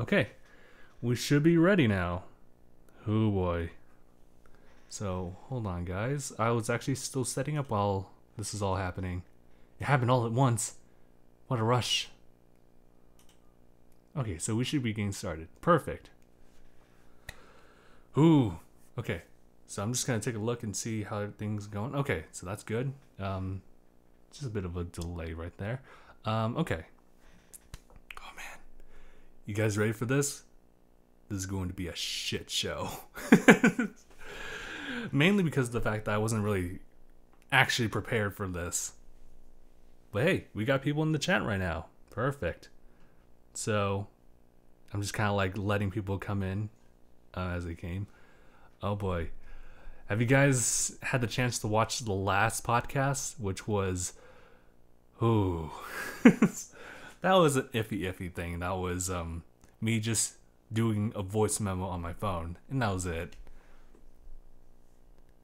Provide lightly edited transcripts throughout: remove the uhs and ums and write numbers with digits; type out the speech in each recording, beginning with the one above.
Okay, we should be ready now. Oh boy. So, hold on guys. I was actually still setting up while this is all happening. It happened all at once. What a rush. Okay, so we should be getting started. Perfect. Ooh, okay. So I'm just gonna take a look and see how everything's going. Okay, so that's good. Just a bit of a delay right there. Okay. Oh man. You guys ready for this? This is going to be a shit show. Mainly because of the fact that I wasn't really actually prepared for this. But hey, we got people in the chat right now. Perfect. So, I'm just kind of like letting people come in as they came. Oh boy. Have you guys had the chance to watch the last podcast, which was... Ooh. That was an iffy thing. That was me just doing a voice memo on my phone. And that was it.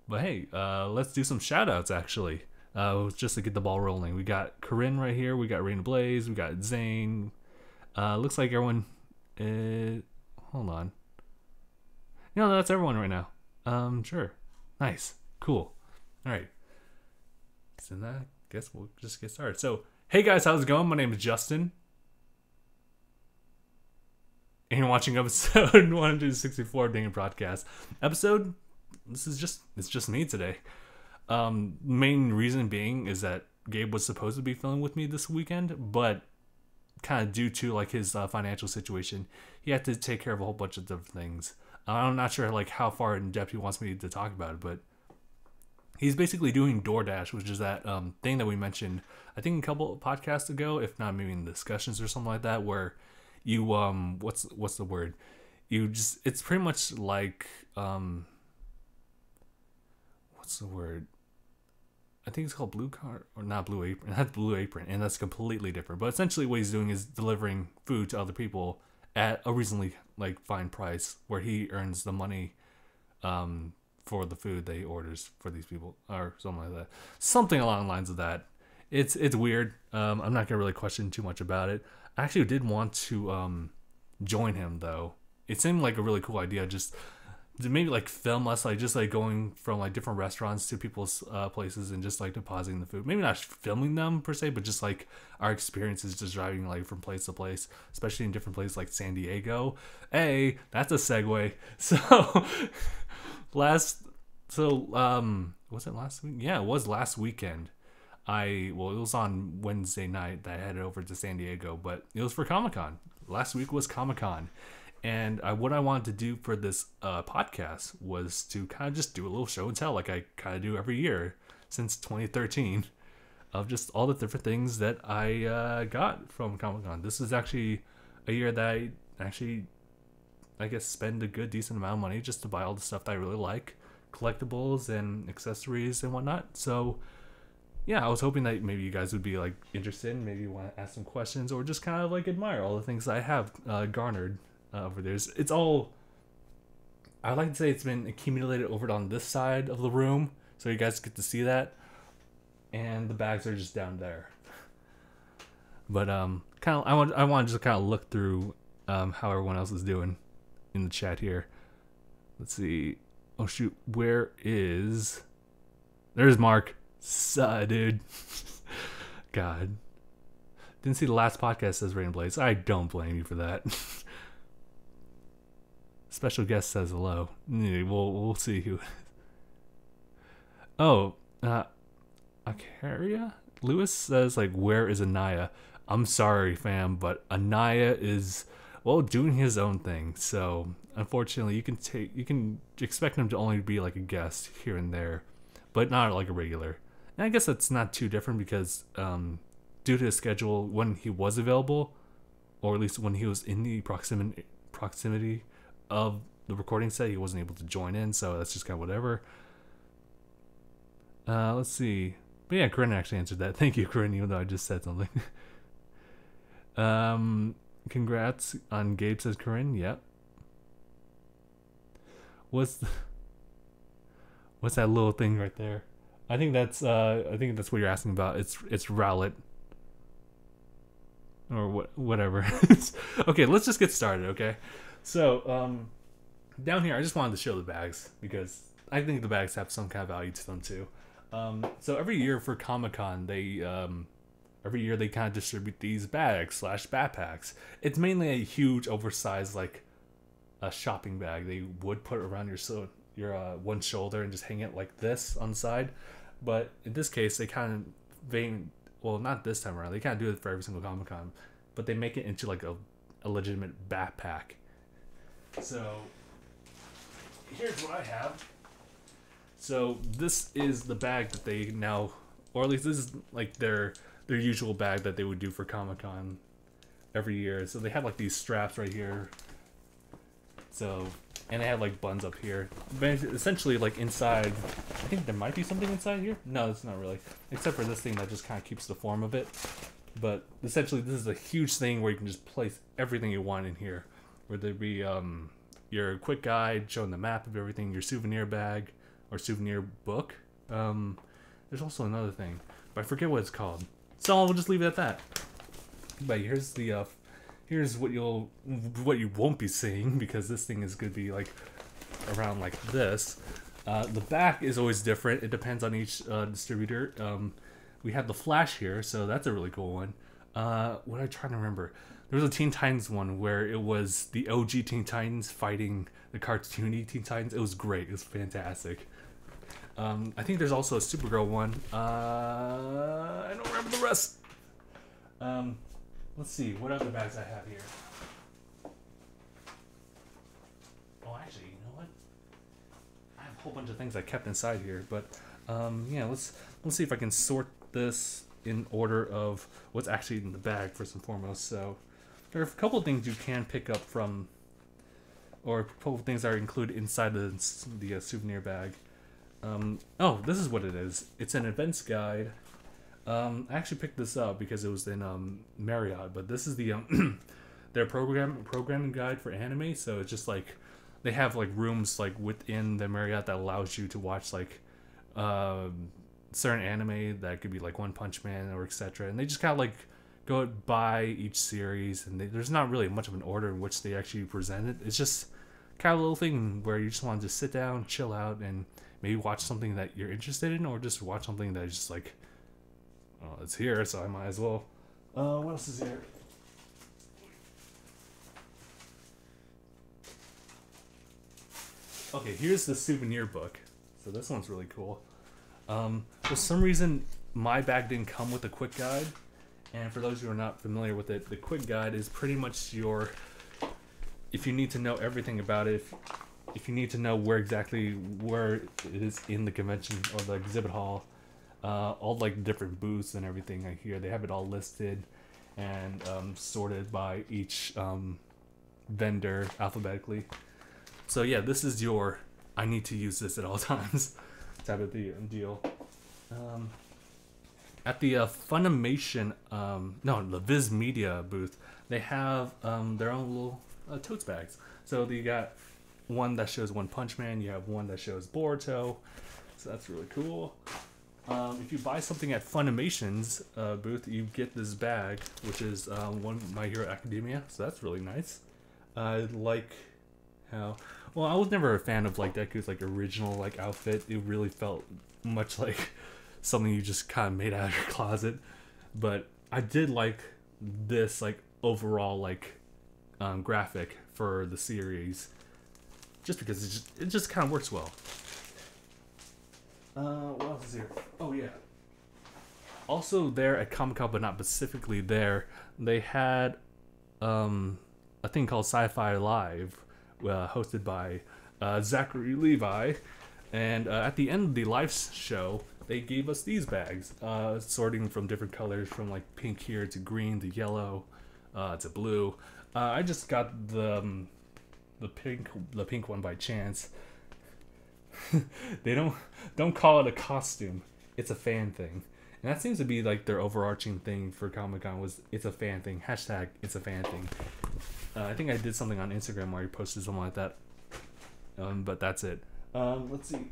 But hey, let's do some shout-outs actually. Just to get the ball rolling. We got Corinne right here. We got Rain Blaze. We got Zane. Looks like everyone... hold on. You know, that's everyone right now. Sure. Nice. Cool. Alright. So I guess we'll just get started. So, hey guys, how's it going? My name is Justin. And you're watching episode 164 of DangIT Prodcast. Episode... it's just me today. Main reason being is that Gabe was supposed to be filming with me this weekend, but kind of due to like his financial situation, he had to take care of a whole bunch of different things. I'm not sure like how far in depth he wants me to talk about it, but he's basically doing DoorDash, which is that thing that we mentioned I think a couple of podcasts ago, if not maybe in discussions or something like that, where you what's the word? You just, it's pretty much like what's the word? I think it's called Blue Card, or not Blue Apron. It has Blue Apron, and that's completely different. But essentially what he's doing is delivering food to other people at a reasonably like fine price, where he earns the money for the food that he orders for these people, or something like that. Something along the lines of that. It's weird. I'm not gonna really question too much about it. I actually did want to join him though. It seemed like a really cool idea, just to maybe like film us like just like going from like different restaurants to people's places and just like depositing the food. Maybe not filming them per se, but just like our experiences just driving like from place to place, especially in different places like San Diego. Hey, that's a segue. So was it last week? Yeah, it was last weekend. It was on Wednesday night that I headed over to San Diego, but it was for Comic-Con. Last week was Comic-Con. And what I wanted to do for this podcast was to kind of just do a little show and tell, like I kind of do every year since 2013, of just all the different things that I got from Comic-Con. This is actually a year that I actually, I guess, spend a good decent amount of money just to buy all the stuff that I really like, collectibles and accessories and whatnot. So yeah, I was hoping that maybe you guys would be like interested, and maybe want to ask some questions, or just kind of like admire all the things that I have garnered over there. It's all, I like to say it's been accumulated over on this side of the room, so you guys get to see that, and the bags are just down there. But kind of, I want to just kind of look through how everyone else is doing in the chat here. Let's see. Oh shoot, where is? There's Mark. Dude. God. Didn't see the last podcast, says Rain Blaze. I don't blame you for that. Special guest says hello. We'll see who. Oh, Akaria? Lewis says, like, where is Anaya? I'm sorry, fam, but Anaya is, well, doing his own thing. So, unfortunately, you can expect him to only be like a guest here and there, but not like a regular. And I guess that's not too different because due to his schedule, when he was available, or at least when he was in the proximity of the recording set, he wasn't able to join in, so that's just kind of whatever. Let's see. But yeah, Corinne actually answered that. Thank you, Corinne, even though I just said something. Congrats on Gabe, says Corinne. Yep. What's that little thing right there? I think that's what you're asking about. It's Rowlet. or whatever. Okay, let's just get started. Okay, so down here, I just wanted to show the bags because I think the bags have some kind of value to them too. So every year for Comic-Con, they every year they kind of distribute these bags / backpacks. It's mainly a huge, oversized like a shopping bag they would put around your one shoulder and just hang it like this on the side. But in this case, they kind of well, not this time around. They kind of do it for every single Comic-Con, but they make it into like a legitimate backpack. So here's what I have. So this is the bag that they now, or at least this is like their usual bag that they would do for Comic-Con every year. So they have like these straps right here. So, and they have like buttons up here. But essentially, like inside, I think there might be something inside here. No, it's not really, except for this thing that just kind of keeps the form of it. But essentially, this is a huge thing where you can just place everything you want in here. Whether it be your quick guide showing the map of everything, your souvenir bag or souvenir book. There's also another thing, but I forget what it's called. So I'll just leave it at that. But here's the here's what you won't be seeing, because this thing is gonna be like around like this. The back is always different. It depends on each distributor. We have the Flash here, so that's a really cool one. What am I trying to remember? There was a Teen Titans one where it was the OG Teen Titans fighting the cartoony Teen Titans. It was great. It was fantastic. I think there's also a Supergirl one. I don't remember the rest. Let's see what other bags I have here. Oh, actually, you know what? I have a whole bunch of things I kept inside here, but yeah, let's see if I can sort this in order of what's actually in the bag first and foremost. So there are a couple of things you can pick up from, or a couple of things that are included inside the souvenir bag. Oh, this is what it is. It's an events guide. I actually picked this up because it was in Marriott, but this is the their programming guide for anime. So it's just like they have like rooms like within the Marriott that allows you to watch like certain anime that could be like One Punch Man or etc. And they just kind of like go by each series, and there's not really much of an order in which they actually present it. It's just kind of a little thing where you just want to just sit down, chill out, and maybe watch something that you're interested in, or just watch something that is just like, well, it's here, so I might as well. What else is here? Okay, here's the souvenir book. So this one's really cool. For some reason, my bag didn't come with a quick guide. And for those who are not familiar with it, the quick guide is pretty much your, if you need to know everything about it, if you need to know where it is in the convention or the exhibit hall, all like different booths and everything I hear, they have it all listed and sorted by each vendor alphabetically. So yeah, this is your I need to use this at all times type of deal. At the Funimation, no, the Viz Media booth, they have their own little totes bags. So you got one that shows One Punch Man, you have one that shows Boruto, so that's really cool. If you buy something at Funimation's booth, you get this bag, which is one My Hero Academia, so that's really nice. I like how, well, I was never a fan of like Deku's like original like outfit. It really felt much like something you just kind of made out of your closet, but I did like this like overall like graphic for the series, just because it just kind of works well. What else is here? Oh yeah. Also there at Comic-Con, but not specifically there, they had a thing called Sci-Fi Live, hosted by Zachary Levi, and at the end of the live show, they gave us these bags, sorting from different colors, from like pink here to green to yellow to blue. I just got the pink one by chance. They don't call it a costume, it's a fan thing, and that seems to be like their overarching thing for Comic-Con, was it's a fan thing, hashtag it's a fan thing. I think I did something on Instagram where I posted something like that, but that's it. Let's see.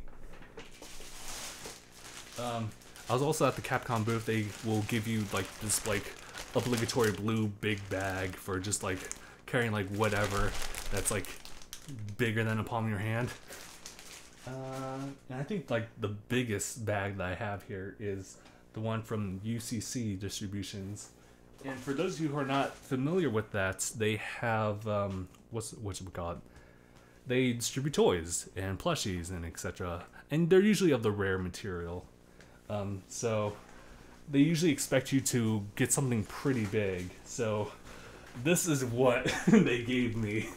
I was also at the Capcom booth. They will give you like this like obligatory blue big bag for just like carrying like whatever that's like bigger than the palm of your hand. And I think like the biggest bag that I have here is the one from UCC Distributions. And for those of you who are not familiar with that, they have what should we call it? They distribute toys and plushies and etc. And they're usually of the rare material. So they usually expect you to get something pretty big. So this is what they gave me.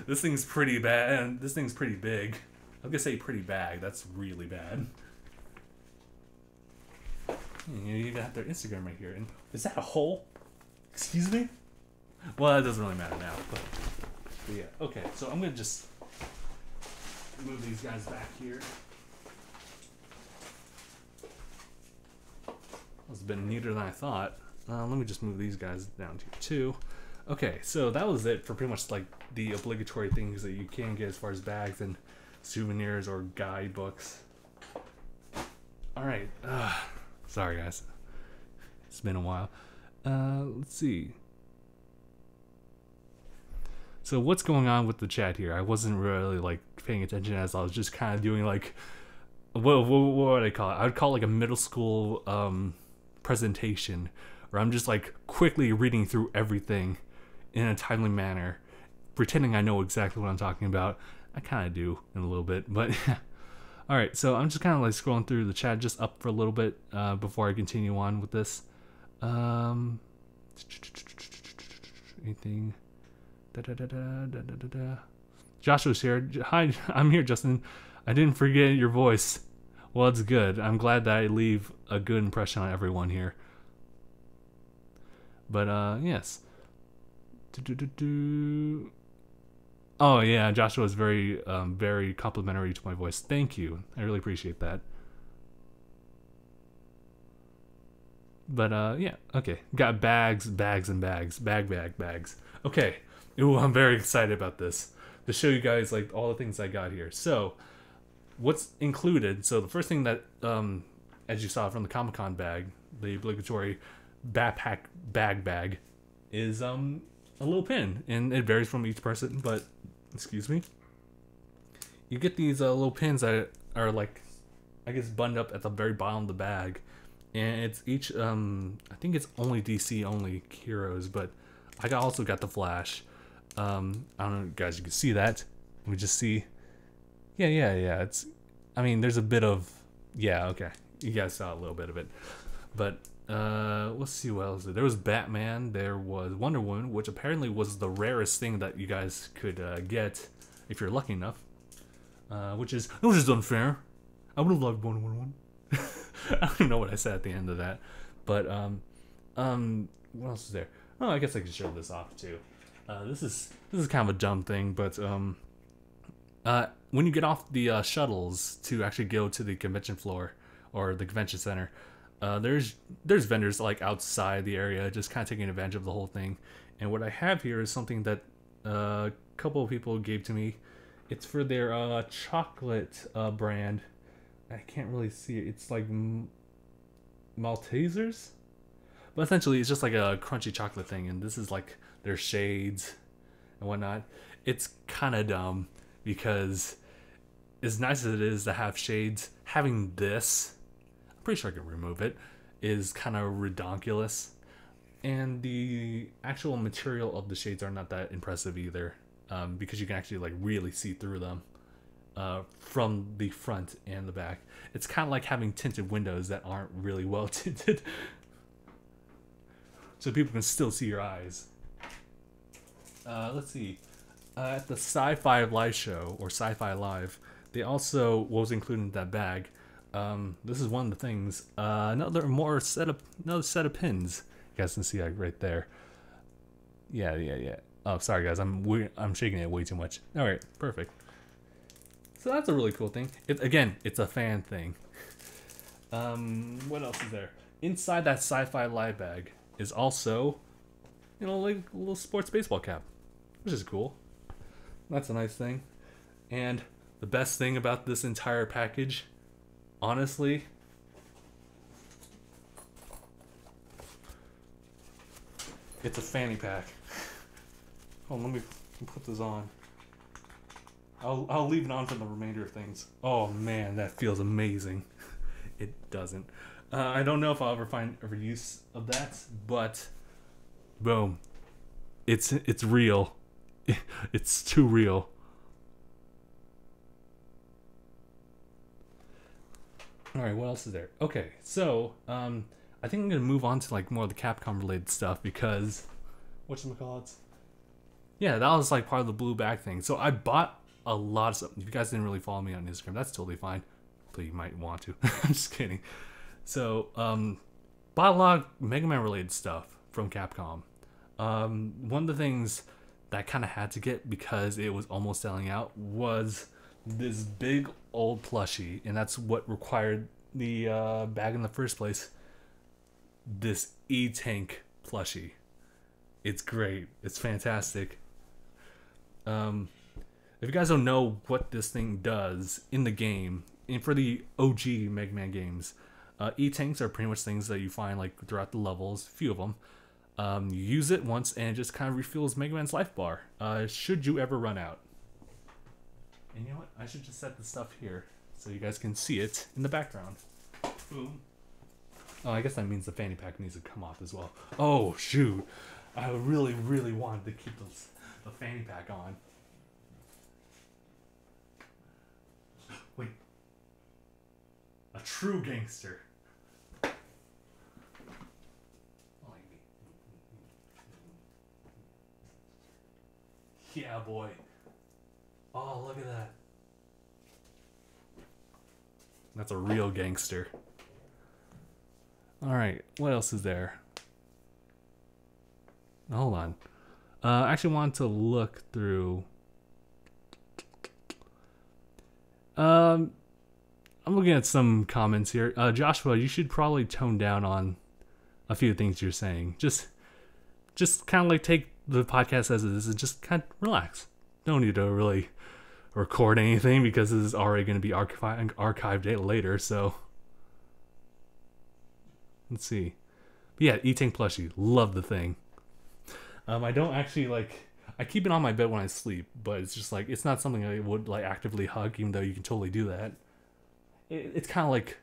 This thing's pretty bad, and this thing's pretty big. I'm gonna say pretty bag. That's really bad. You even have their Instagram right here. And is that a hole? Excuse me? Well, it doesn't really matter now. But yeah. Okay, so I'm gonna just move these guys back here. That's been neater than I thought. Let me just move these guys down to here too. Okay, so that was it for pretty much like the obligatory things that you can get as far as bags and souvenirs or guidebooks. Alright, sorry guys. It's been a while. Let's see. So what's going on with the chat here? I wasn't really like paying attention as I was just kind of doing like, what would I call it? I would call it like a middle school presentation, where I'm just like quickly reading through everything in a timely manner, pretending I know exactly what I'm talking about. I kind of do in a little bit, but all right. So I'm just kind of like scrolling through the chat just up for a little bit before I continue on with this. Anything? Joshua's here. Hi, I'm here, Justin. I didn't forget your voice. Well, it's good. I'm glad that I leave a good impression on everyone here. But yes. Oh yeah, Joshua is very very complimentary to my voice. Thank you. I really appreciate that. But yeah, okay. Got bags, and bags. Bags. Okay. Ooh, I'm very excited about this. To show you guys like all the things I got here. So, what's included? So the first thing that as you saw from the Comic-Con bag, the obligatory backpack bag is a little pin, and it varies from each person, but excuse me, you get these little pins that are like, I guess, buttoned up at the very bottom of the bag, and it's each I think it's only DC only heroes, but I also got the Flash. I don't know, guys, you can see that. Let me just see. Yeah, it's, I mean, there's a bit of, yeah, okay, you guys saw a little bit of it, but let's see what else. There was Batman, there was Wonder Woman, which apparently was the rarest thing that you guys could get if you're lucky enough, which is unfair. I would have loved Wonder Woman. I don't even know what I said at the end of that, but what else is there? Oh, I guess I could show this off too. This is kind of a dumb thing, but when you get off the shuttles to actually go to the convention floor or the convention center, there's vendors like outside the area just kind of taking advantage of the whole thing. And what I have here is something that a couple of people gave to me. It's for their chocolate brand. I can't really see it. It's like Maltesers, but essentially it's just like a crunchy chocolate thing, and this is like their shades and whatnot. It's kind of dumb because as nice as it is to have shades, having this, I'm pretty sure I can remove it, is kind of redonkulous. And the actual material of the shades are not that impressive either, because you can actually like really see through them from the front and the back. It's kind of like having tinted windows that aren't really well tinted, so people can still see your eyes. Let's see. At the Sci-Fi Live show, or Sci-Fi Live, they also, what was included in that bag, this is one of the things, another set of pins. You guys can see that right there. Yeah. Oh, sorry guys, I'm shaking it way too much. All right, perfect. So that's a really cool thing. Again, it's a fan thing. What else is there? Inside that Sci-Fi Live bag is also, you know, like a little sports baseball cap, which is cool. That's a nice thing. And the best thing about this entire package, honestly, It's a fanny pack. Oh, let me put this on. I'll leave it on for the remainder of things. Oh man, that feels amazing. It doesn't. I don't know if I'll ever find a use of that, but boom, it's real. It's too real. All right, what else is there? Okay, so I think I'm gonna move on to like more of the Capcom related stuff because whatchamacallits? Yeah, that was like part of the blue bag thing. So I bought a lot of stuff. If you guys didn't really follow me on Instagram, that's totally fine. But you might want to. I'm just kidding. So bought a lot of Mega Man related stuff from Capcom. One of the things that I kind of had to get because it was almost selling out was this big old plushie, and that's what required the bag in the first place. This E-Tank plushie. It's great. It's fantastic. If you guys don't know what this thing does in the game, and for the OG Mega Man games, E-Tanks are pretty much things that you find like throughout the levels, a few of them. You use it once and it just kind of refills Mega Man's life bar, should you ever run out. And you know what? I should just set the stuff here so you guys can see it in the background. Boom. Oh, I guess that means the fanny pack needs to come off as well. Oh, shoot. I really, really wanted to keep the fanny pack on. Wait. A true gangster. Yeah, boy. Oh, look at that. That's a real gangster. Alright, what else is there? Hold on. I actually wanted to look through. I'm looking at some comments here. Joshua, you should probably tone down on a few things you're saying. Just kind of like take the podcast as it is and just kind of relax. Don't need to really record anything because this is already going to be archived later, so let's see. But yeah, E-Tank plushie, love the thing. I don't actually I keep it on my bed when I sleep, but it's just like, it's not something I would like actively hug, even though you can totally do that. It's kind of like,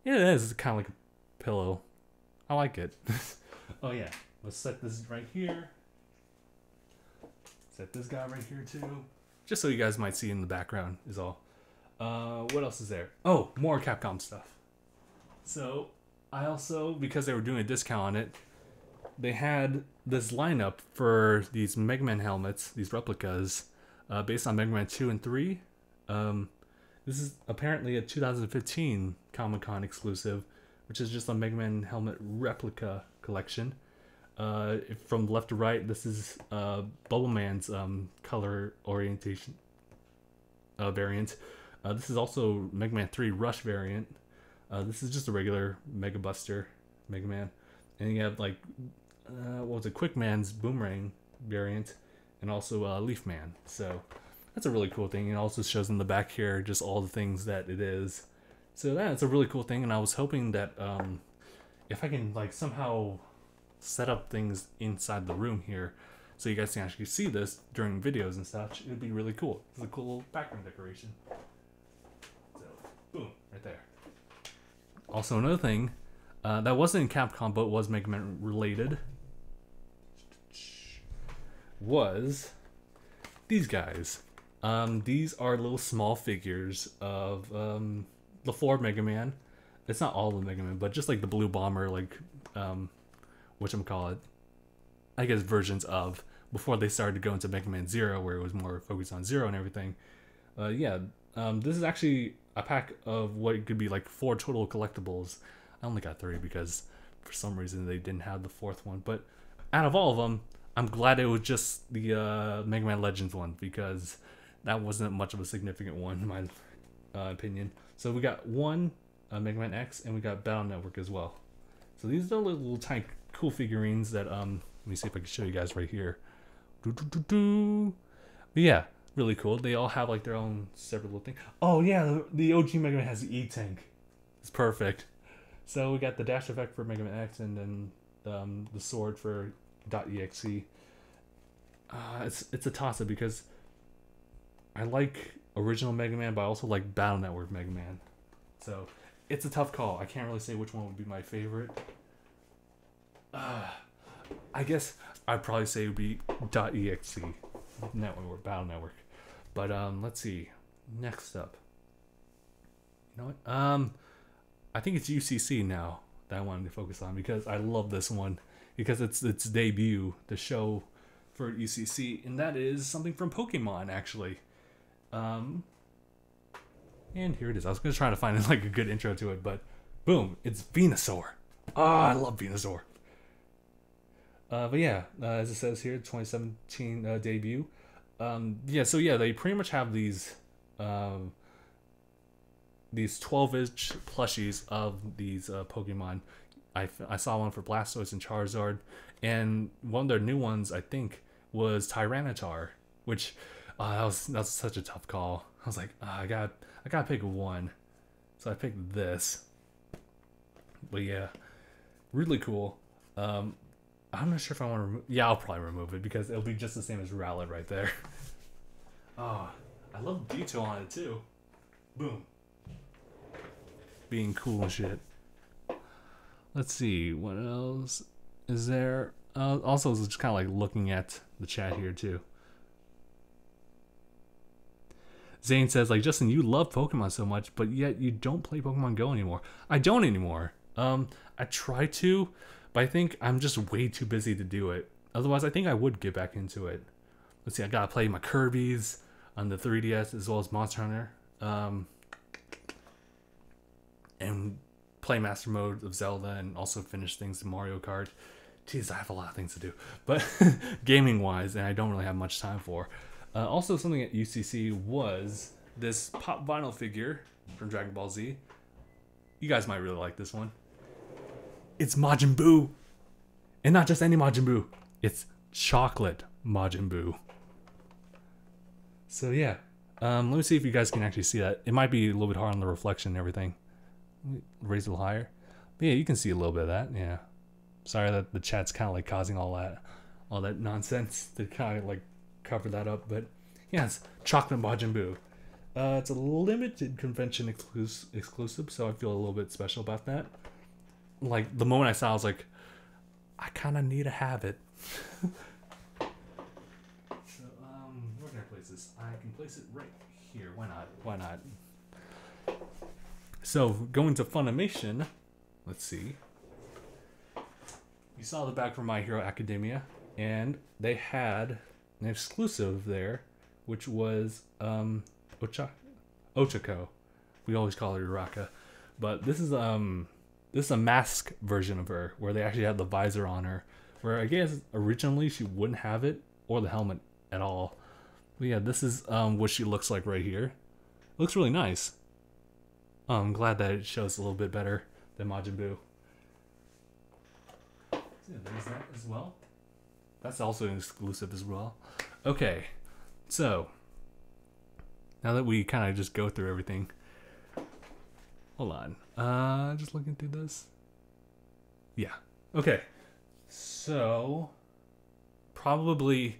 it is kind of like a pillow. I like it. Oh yeah, let's set this right here. Set this guy right here too. Just so you guys might see in the background is all. What else is there? Oh, more Capcom stuff. So I also, because they were doing a discount on it, they had this lineup for these Mega Man helmets, these replicas, based on Mega Man 2 and 3. This is apparently a 2015 Comic-Con exclusive, which is just a Mega Man helmet replica collection. From left to right, this is Bubble Man's color orientation variant. This is also Mega Man 3 Rush variant. This is just a regular Mega Buster Mega Man. And you have like, what was it, Quick Man's Boomerang variant, and also Leaf Man. So that's a really cool thing. It also shows in the back here just all the things that it is. So that's a really cool thing, and I was hoping that if I can like somehow set up things inside the room here so you guys can actually see this during videos and such, it would be really cool. It's a cool little background decoration. So, boom, right there. Also, another thing that wasn't in Capcom but was Mega Man related was these guys. These are little small figures of the 4 Mega Man. It's not all of the Mega Man, but just like the Blue Bomber, like whatchamacallit, I guess versions of, before they started to go into Mega Man 0, where it was more focused on Zero and everything. This is actually a pack of what could be like 4 total collectibles. I only got 3 because for some reason they didn't have the 4th one, but out of all of them, I'm glad it was just the Mega Man Legends one, because that wasn't much of a significant one in my opinion. So we got one Mega Man X, and we got Battle Network as well. So these are little tiny cool figurines that let me see if I can show you guys right here. But yeah, really cool. They all have like their own separate little thing. Oh yeah, the OG Mega Man has the E-Tank. It's perfect. So we got the dash effect for Mega Man X, and then the sword for .exe. It's a toss-up because I like original Mega Man, but I also like Battle Network Mega Man. So it's a tough call. I can't really say which one would be my favorite. I guess I'd probably say it would be .exe, Network or Battle Network. But let's see. Next up, you know what? I think it's UCC now that I wanted to focus on because I love this one because it's its debut, the show for UCC, and that is something from Pokemon actually. And here it is. I was gonna try to find like a good intro to it, but boom, it's Venusaur. I love Venusaur. But yeah, as it says here, 2017 debut. Yeah, so yeah, they pretty much have these 12-inch plushies of these Pokemon. I saw one for Blastoise and Charizard, and one of their new ones I think was Tyranitar, which that was such a tough call. I was like, I gotta pick one, so I picked this. But yeah, really cool. I'm not sure if I want to remove. Yeah, I'll probably remove it because it'll be just the same as Rowlet right there. Oh, I love detail on it too. Boom. Being cool and shit. Let's see, what else is there? Also, just kind of like looking at the chat here too. Zane says, like, Justin, you love Pokemon so much, but yet you don't play Pokemon Go anymore. I don't anymore. I try to, but I think I'm just way too busy to do it. Otherwise, I think I would get back into it. Let's see, I gotta play my Kirby's on the 3DS as well as Monster Hunter. And play Master Mode of Zelda and also finish things in Mario Kart. Jeez, I have a lot of things to do. But gaming-wise, and I don't really have much time for. Also, something at UCC was this pop vinyl figure from Dragon Ball Z. You guys might really like this one. It's Majin Buu. And not just any Majin Buu. It's chocolate Majin Buu. So yeah. Let me see if you guys can actually see that. It might be a little bit hard on the reflection and everything. Let me raise it a little higher. But yeah, you can see a little bit of that. Yeah. Sorry that the chat's kind of like causing all that nonsense to kind of like cover that up. But yeah, it's chocolate Majin Buu. It's a limited convention exclusive, so I feel a little bit special about that. Like, the moment I saw it, I was like, I kind of need to have it. So, where can I place this? I can place it right here. Why not? Why not? So, going to Funimation, let's see. You saw the back from My Hero Academia, and they had an exclusive there, which was Ochako. We always call her Uraka, but this is a mask version of her where they actually had the visor on her, where I guess originally she wouldn't have it or the helmet at all. But yeah, this is what she looks like right here. Looks really nice. I'm glad that it shows a little bit better than Majin Buu. So yeah, there's that as well. That's also an exclusive as well. Okay, so now that we kind of just go through everything, hold on. Just looking through this. Yeah. Okay. So probably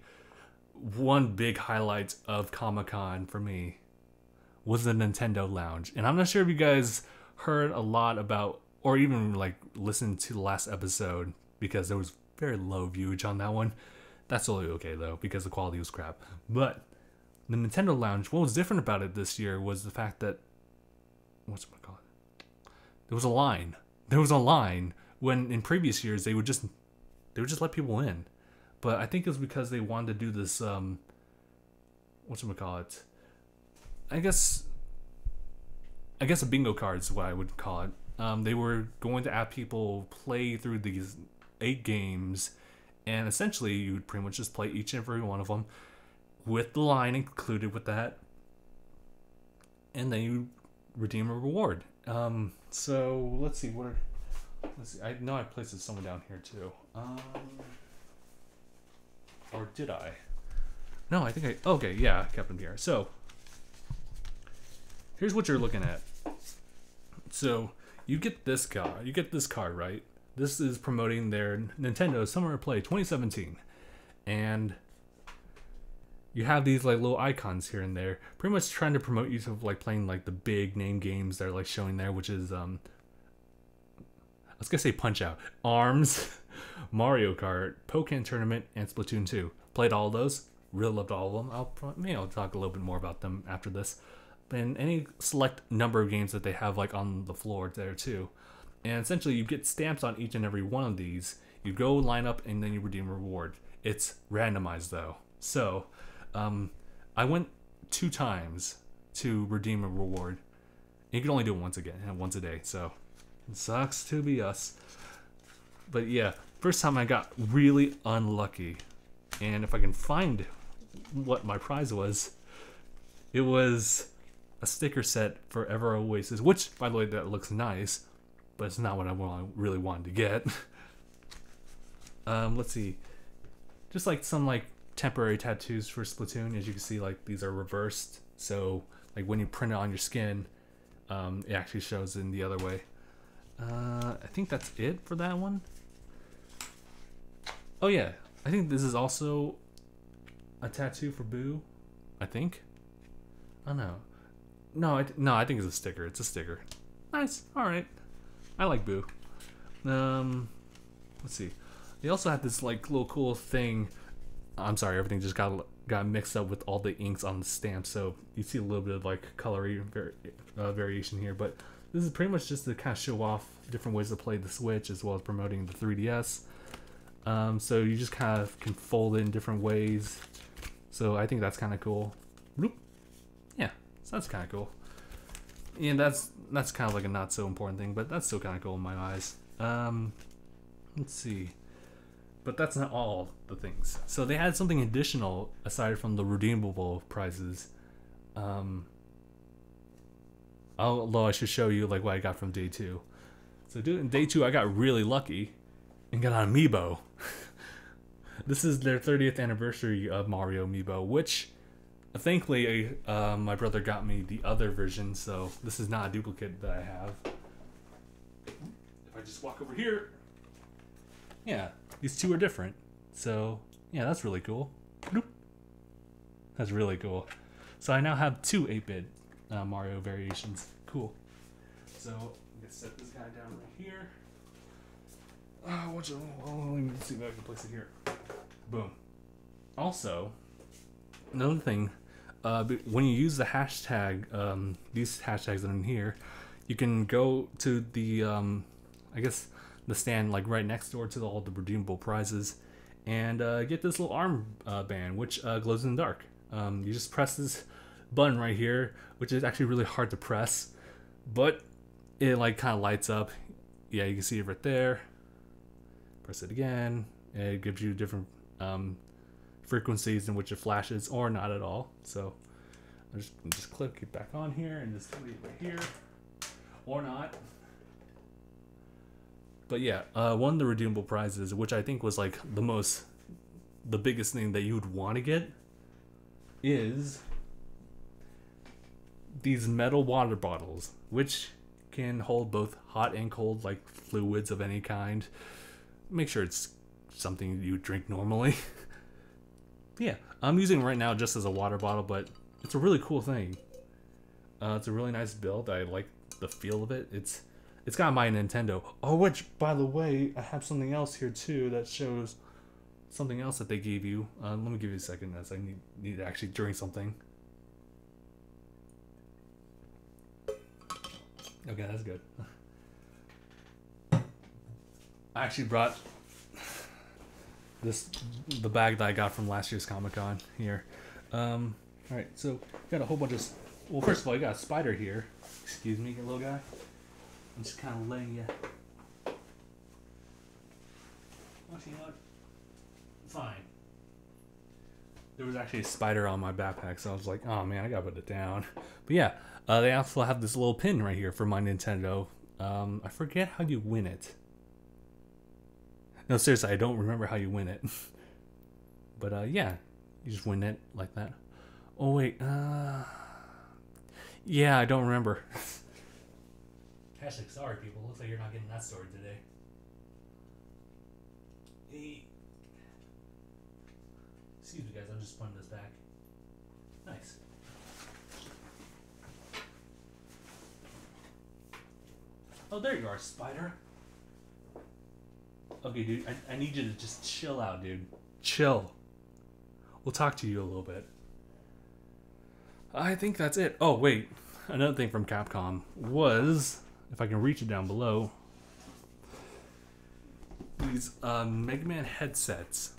one big highlight of Comic-Con for me was the Nintendo Lounge. And I'm not sure if you guys heard a lot about or even like listened to the last episode because there was very low viewage on that one. That's totally okay though because the quality was crap. But the Nintendo Lounge, what was different about it this year was the fact that there was a line. There was a line when in previous years they would just let people in. But I think it was because they wanted to do this I guess a bingo card is what I would call it. They were going to have people play through these 8 games, and essentially you would pretty much just play each and every one of them with the line included with that, and then you redeem a reward. So let's see. I know I placed it somewhere down here too. Or did I? No, I think I. Okay, yeah, I kept them here. So here's what you're looking at. So you get this card. You get this card, right? this is promoting their Nintendo Summer Play 2017, and you have these like little icons here and there, pretty much trying to promote you to like playing like the big name games they're like showing there, which is I was gonna say Punch Out, Arms, Mario Kart, Pokken Tournament, and Splatoon 2. Played all of those. Really loved all of them. Maybe I'll talk a little bit more about them after this. And any select number of games that they have like on the floor there too. And essentially you get stamps on each and every one of these. You go line up and then you redeem a reward. It's randomized though. So I went 2 times to redeem a reward. You can only do it once a day. So it sucks to be us. But yeah, first time I got really unlucky. And if I can find what my prize was, it was a sticker set for Ever Oasis, which, by the way, that looks nice, but it's not what I really wanted to get. Let's see. Just like some like temporary tattoos for Splatoon. As you can see, like these are reversed, so like when you print it on your skin, it actually shows in the other way. I think that's it for that one. Oh yeah, I think this is also a tattoo for Boo. I think. Oh no. No, I think it's a sticker. It's a sticker. Nice. All right. I like Boo. Let's see. They also have this like little cool thing. I'm sorry, everything just got mixed up with all the inks on the stamp, so you see a little bit of like color variation here. But this is pretty much just to kind of show off different ways to play the Switch, as well as promoting the 3DS. So you just kind of can fold it in different ways. So I think that's kind of cool. Bloop. Yeah, so that's kind of cool. And that's kind of like a not so important thing, but that's still kind of cool in my eyes. Let's see. But that's not all the things. So they had something additional aside from the redeemable prizes. Although I should show you like what I got from day 2. So in day 2, I got really lucky and got an amiibo. This is their 30th anniversary of Mario amiibo, which thankfully my brother got me the other version, so this is not a duplicate that I have. If I just walk over here, yeah, these two are different. So yeah, that's really cool. Bloop. That's really cool. So I now have 2 8-bit Mario variations. Cool. So I'm gonna set this guy down right here. Let me see if I can place it here. Boom. Also, another thing, when you use the hashtag, these hashtags that are in here, you can go to the, I guess, the stand like right next door to all the redeemable prizes, and get this little arm band, which glows in the dark. You just press this button right here, which is actually really hard to press, but it like kind of lights up. Yeah, you can see it right there. Press it again, and it gives you different frequencies in which it flashes, or not at all. So I'll just click it back on here and just leave it right here, or not. But yeah, one of the redeemable prizes, which I think was like the biggest thing that you would want to get, is these metal water bottles, which can hold both hot and cold, like fluids of any kind. Make sure it's something you drink normally. Yeah, I'm using it right now just as a water bottle, but it's a really cool thing. It's a really nice build. I like the feel of it. It's got my Nintendo. Oh, which, by the way, I have something else here too that shows something else that they gave you. Let me give you a second as I need to actually drink something. Okay, that's good. I actually brought the bag that I got from last year's Comic-Con here. Alright, so got a whole bunch of... Well, first of all, you got a spider here. Excuse me, little guy. I'm just kind of letting you... Actually, you know what? Fine. There was actually a spider on my backpack, so I was like, oh man, I gotta put it down. But yeah, they also have this little pin right here for my Nintendo. I forget how you win it. No, seriously, I don't remember how you win it. But yeah, you just win it like that. Oh wait, yeah, I don't remember. Hashtag sorry, people. Looks like you're not getting that story today. Hey. Excuse me, guys. I'm just putting this back. Nice. Oh, there you are, Spider. Okay, dude. I need you to just chill out, dude. Chill. We'll talk to you a little bit. I think that's it. Oh, wait. Another thing from Capcom was, if I can reach it down below, these Mega Man headsets.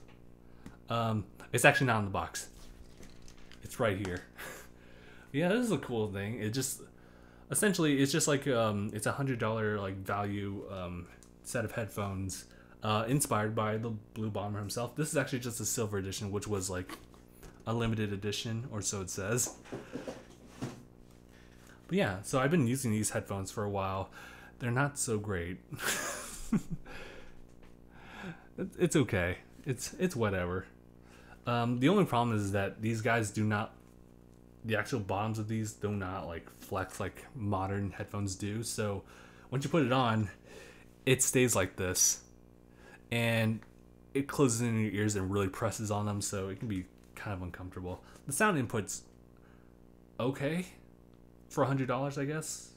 It's actually not in the box. It's right here. Yeah, this is a cool thing. It just, essentially, it's just like, it's $100 like value set of headphones inspired by the Blue Bomber himself. This is actually just a silver edition, which was like a limited edition, or so it says. But yeah, so I've been using these headphones for a while. They're not so great. It's okay. It's whatever. The only problem is that these guys do not, the actual bottoms of these do not like flex like modern headphones do. So once you put it on, it stays like this, and it closes in your ears and really presses on them, so it can be kind of uncomfortable. The sound input's okay for $100, I guess.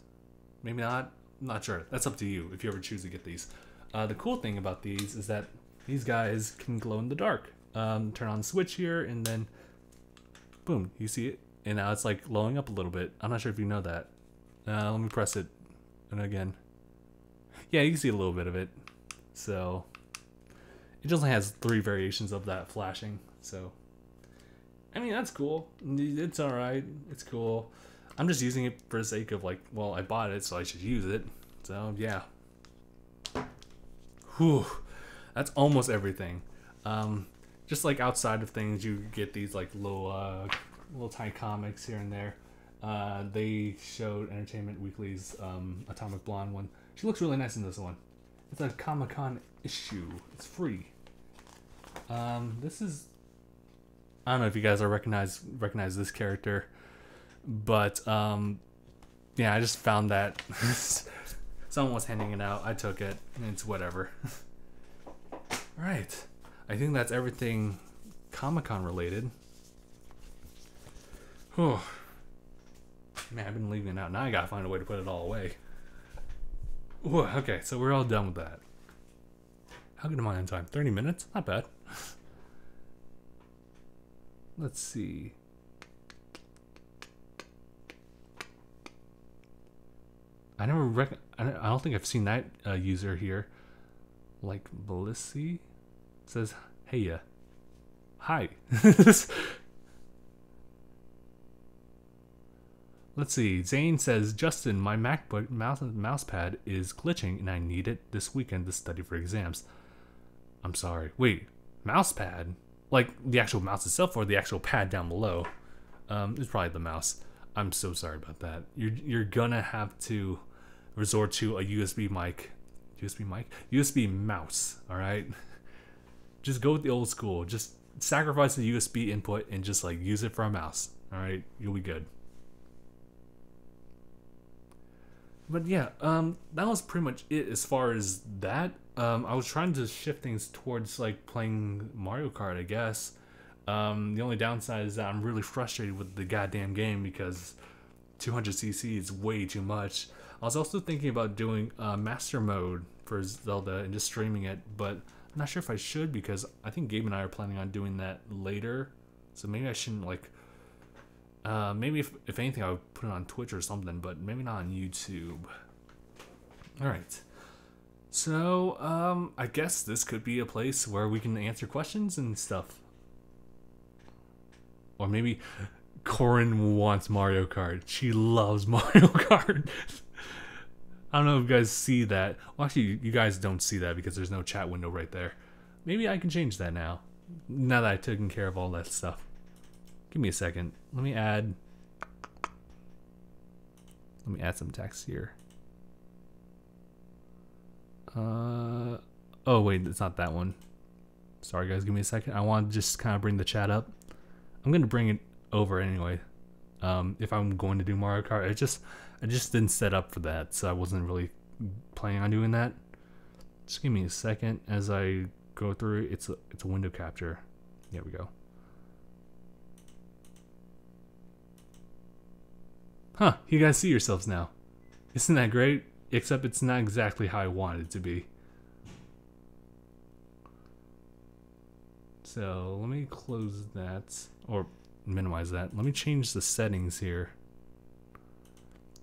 Maybe not. I'm not sure. That's up to you if you ever choose to get these. The cool thing about these is that these guys can glow in the dark. Turn on the switch here, and then boom, you see it, and now it's like glowing up a little bit. I'm not sure if you know that. Let me press it, and again, yeah, you can see a little bit of it. So it just only has 3 variations of that flashing. So I mean, that's cool. It's all right. It's cool. I'm just using it for the sake of like, well, I bought it, so I should use it. So yeah. Whew. That's almost everything. Just like outside of things, you get these like little tiny comics here and there. They showed Entertainment Weekly's Atomic Blonde one. She looks really nice in this one. It's a Comic-Con issue. It's free. This is, I don't know if you guys recognize this character, but yeah, I just found that someone was handing it out. I took it, and it's whatever. Right. I think that's everything Comic-Con related. Whew. Man, I've been leaving it out. Now I gotta find a way to put it all away. Whew, okay, so we're all done with that. How good am I on time? 30 minutes? Not bad. Let's see. I don't think I've seen that user here. Like Belissi says, "Hey ya, hi." Let's see. Zane says, "Justin, my MacBook mousepad is glitching, and I need it this weekend to study for exams." I'm sorry. Wait, mousepad? Like the actual mouse itself, or the actual pad down below? It's probably the mouse. I'm so sorry about that. You're gonna have to resort to a USB mouse. All right, just go with the old school. Just sacrifice the USB input and just like use it for a mouse. All right, you'll be good. But yeah, that was pretty much it as far as that. I was trying to shift things towards like playing Mario Kart, I guess. The only downside is that I'm really frustrated with the goddamn game because 200cc is way too much. I was also thinking about doing Master Mode for Zelda and just streaming it, but I'm not sure if I should because I think Gabe and I are planning on doing that later. So maybe I shouldn't like... maybe if anything I would put it on Twitch or something, but maybe not on YouTube. Alright. So, I guess this could be a place where we can answer questions and stuff. Or maybe Corin wants Mario Kart. She loves Mario Kart. I don't know if you guys see that. Well, actually, you guys don't see that because there's no chat window right there. Maybe I can change that now. Now that I've taken care of all that stuff. Give me a second. Let me add some text here. Oh wait, it's not that one. Sorry guys, give me a second. I want to just kind of bring the chat up. I'm gonna bring it over anyway. If I'm going to do Mario Kart, I just didn't set up for that, so I wasn't really planning on doing that. Just give me a second as I go through. It's a window capture. There we go. Huh, you guys see yourselves now. Isn't that great? Except it's not exactly how I want it to be. So let me close that, or minimize that. Let me change the settings here.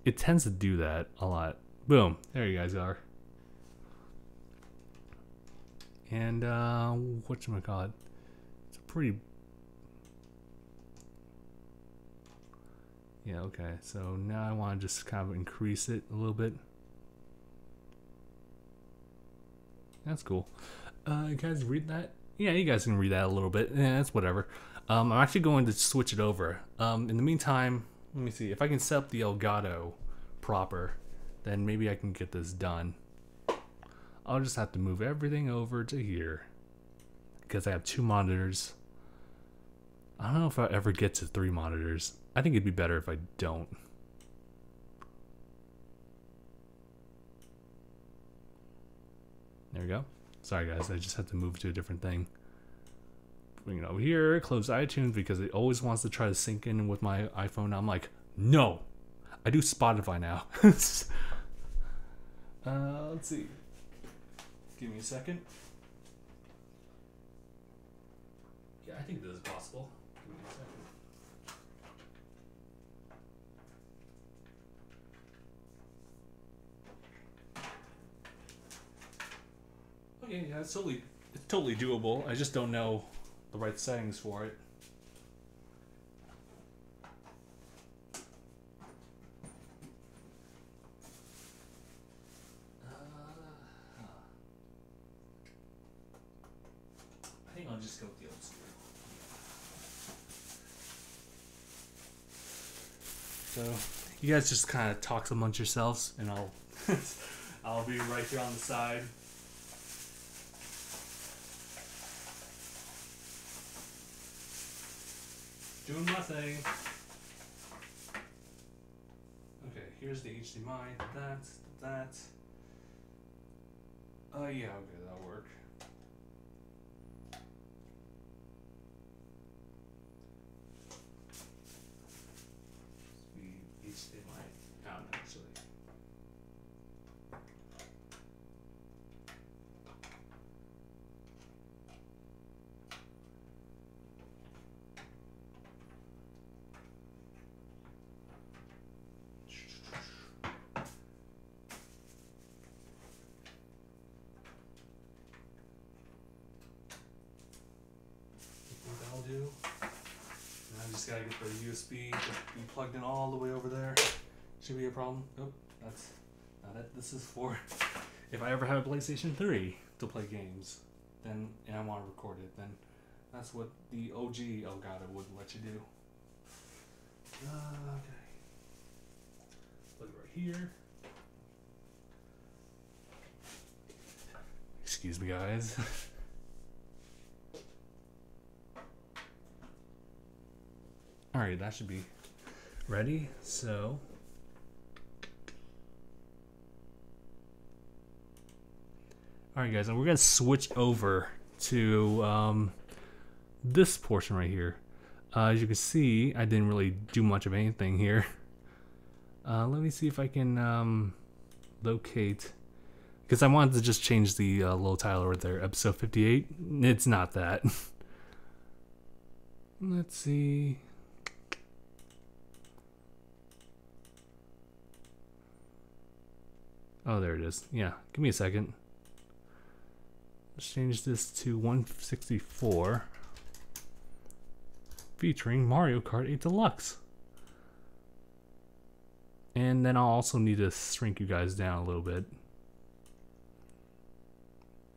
It tends to do that a lot. Boom, there you guys are. And whatchamacallit? It's a pretty... Yeah, okay, so now I want to just kind of increase it a little bit. That's cool. You guys read that? Yeah, you guys can read that a little bit. Yeah, that's whatever. I'm actually going to switch it over. In the meantime, let me see. If I can set up the Elgato proper, then maybe I can get this done. I'll just have to move everything over to here because I have 2 monitors. I don't know if I'll ever get to 3 monitors. I think it'd be better if I don't. There we go. Sorry guys, I just had to move to a different thing. Bring it over here, close iTunes because it always wants to try to sync in with my iPhone. I'm like, no! I do Spotify now. Let's see. Give me a second. Yeah, I think this is possible. Give me a second. Okay, yeah, it's totally doable. I just don't know the right settings for it. I think I'll just go with the old school. So you guys just kind of talk amongst yourselves, and I'll be right here on the side. Doing my thing. Okay, here's the HDMI. That. Yeah, okay, that'll work. HDMI out actually. Do. Now I just gotta get the USB to be plugged in all the way over there. Should be a problem. Nope, that's not it. This is for if I ever have a PlayStation 3 to play games, then and I want to record it, then that's what the OG Elgato would let you do. Okay. Plug it right here. Excuse me, guys. Alright, that should be ready. So alright guys, and we're gonna switch over to this portion right here. As you can see, I didn't really do much of anything here. Let me see if I can locate, because I wanted to just change the little title right there, episode 58. It's not that. Let's see. Oh, there it is. Yeah, give me a second. Let's change this to 164, featuring Mario Kart 8 Deluxe. And then I'll also need to shrink you guys down a little bit.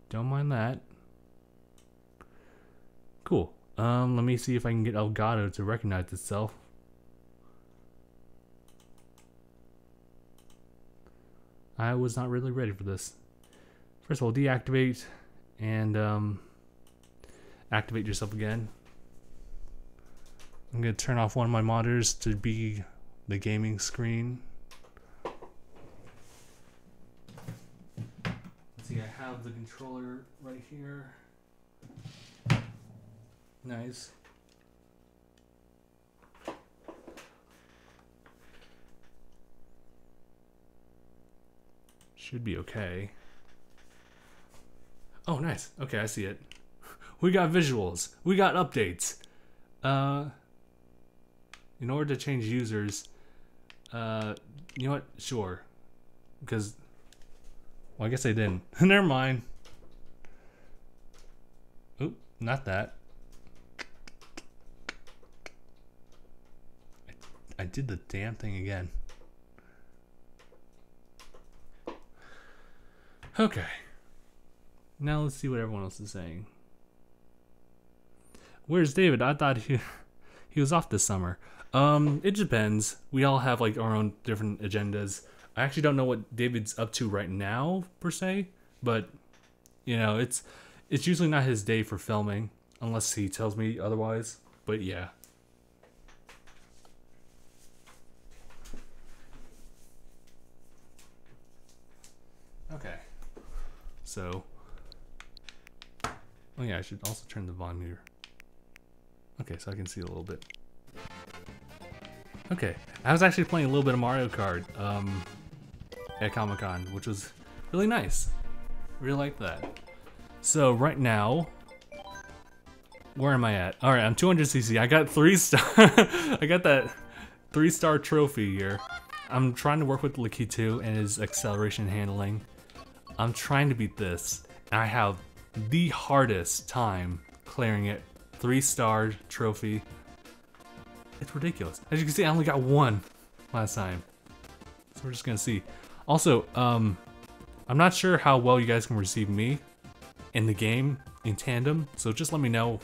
Don't mind that. Cool. Let me see if I can get Elgato to recognize itself. I was not really ready for this. First of all, deactivate and activate yourself again. I'm going to turn off one of my monitors to be the gaming screen. Let's see, I have the controller right here. Nice. Should be okay. Oh, nice. Okay, I see it. We got visuals. We got updates. In order to change users, you know what? Sure. Because, well, I guess I didn't. Never mind. Oop, not that. I did the damn thing again. Okay. Now let's see what everyone else is saying. Where's David? I thought he was off this summer. It depends. We all have like our own different agendas. I actually don't know what David's up to right now per se, but you know, it's usually not his day for filming unless he tells me otherwise. But yeah. Okay. So, oh yeah, I should also turn the volume here. Okay, so I can see a little bit. Okay, I was actually playing a little bit of Mario Kart at Comic-Con, which was really nice. Really like that. So right now, where am I at? All right, I'm 200cc. I got 3-star. I got that 3-star trophy here. I'm trying to work with Lakitu and his acceleration handling. I'm trying to beat this, and I have the hardest time clearing it. 3-star trophy. It's ridiculous. As you can see, I only got 1 last time. So we're just gonna see. Also, I'm not sure how well you guys can receive me in the game in tandem, so just let me know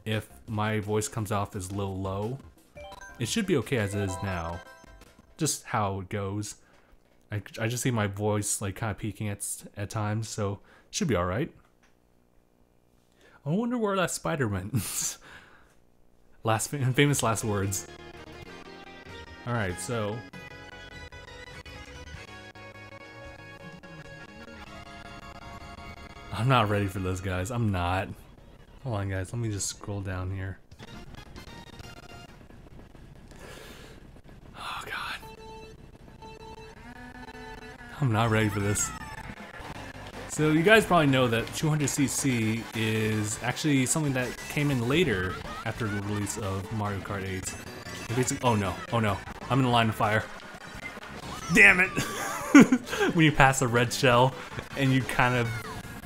if my voice comes off as a little low. It should be okay as it is now. Just how it goes. I just see my voice like kind of peaking at times, so it should be alright. I wonder where that spider went. Famous last words. Alright, so I'm not ready for this, guys. I'm not. Hold on, guys. Let me just scroll down here. Oh, God. I'm not ready for this. So you guys probably know that 200cc is actually something that came in later after the release of Mario Kart 8. It basically, oh no, I'm in the line of fire. Damn it! When you pass a red shell and you kind of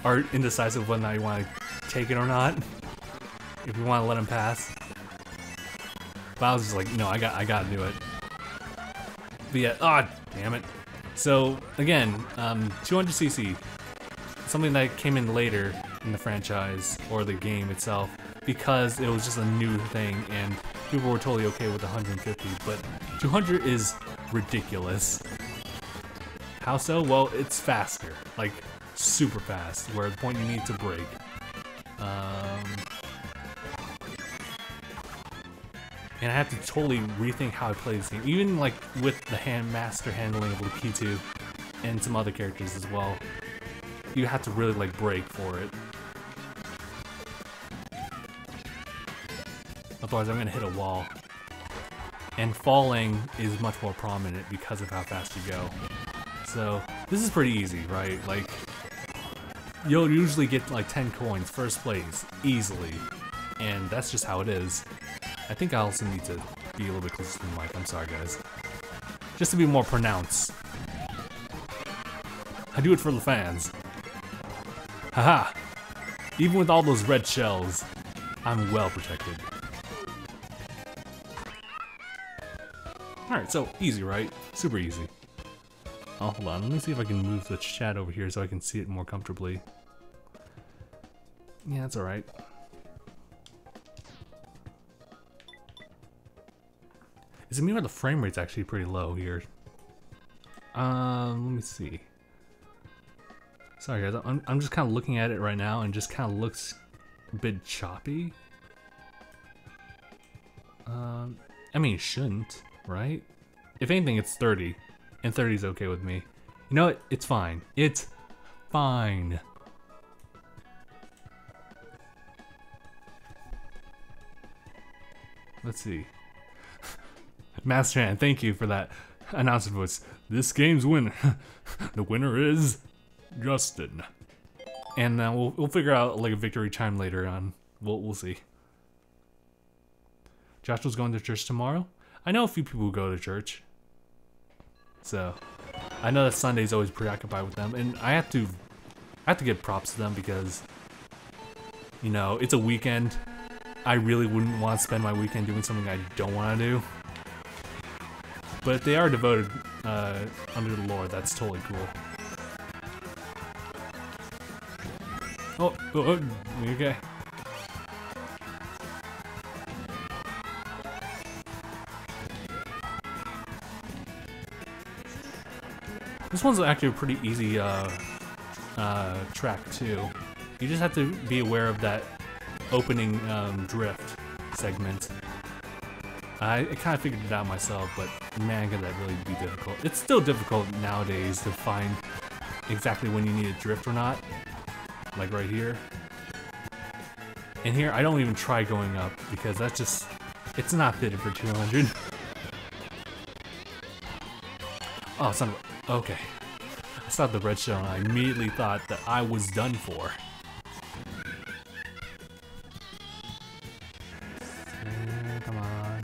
are indecisive whether or not you want to take it or not. If you want to let him pass. But I was just like, no, I gotta do it. But yeah, ah, damn it. So again, 200cc. Something that came in later in the franchise or the game itself because it was just a new thing and people were totally okay with 150, but 200 is ridiculous. How so? Well, it's faster, like super fast, where the point you need to brake. And I have to totally rethink how I play this game, even like with the master handling of Lakitu and some other characters as well. You have to really like brake for it. Otherwise I'm gonna hit a wall. And falling is much more prominent because of how fast you go. So this is pretty easy, right? Like you'll usually get like 10 coins first place easily. And that's just how it is. I think I also need to be a little bit closer to the mic. I'm sorry guys. Just to be more pronounced. I do it for the fans. Haha! Even with all those red shells, I'm well protected. Alright, so easy, right? Super easy. Oh, hold on. Let me see if I can move the chat over here so I can see it more comfortably. Yeah, that's alright. Is it me or the frame rate's actually pretty low here? Let me see. Sorry guys, I'm just kind of looking at it right now and just kind of looks a bit choppy. I mean, it shouldn't, right? If anything, it's 30, and 30 is okay with me. You know what? It's fine. It's fine. Let's see. Master Hand, thank you for that announcer voice. This game's winner. The winner is Justin. And we'll figure out like a victory chime later on. We'll see. Joshua's going to church tomorrow. I know a few people who go to church, so I know that Sunday's always preoccupied with them, and I have to give props to them because, you know, it's a weekend. I really wouldn't want to spend my weekend doing something I don't want to do. But if they are devoted under the Lord, that's totally cool. Oh, okay. This one's actually a pretty easy track too. You just have to be aware of that opening drift segment. I kind of figured it out myself, but man, could that really be difficult. It's still difficult nowadays to find exactly when you need a drift or not. Like right here. And here, I don't even try going up because that's just, it's not fitted for 200. Oh, son of a, okay. I saw the red shell and I immediately thought that I was done for. Come on.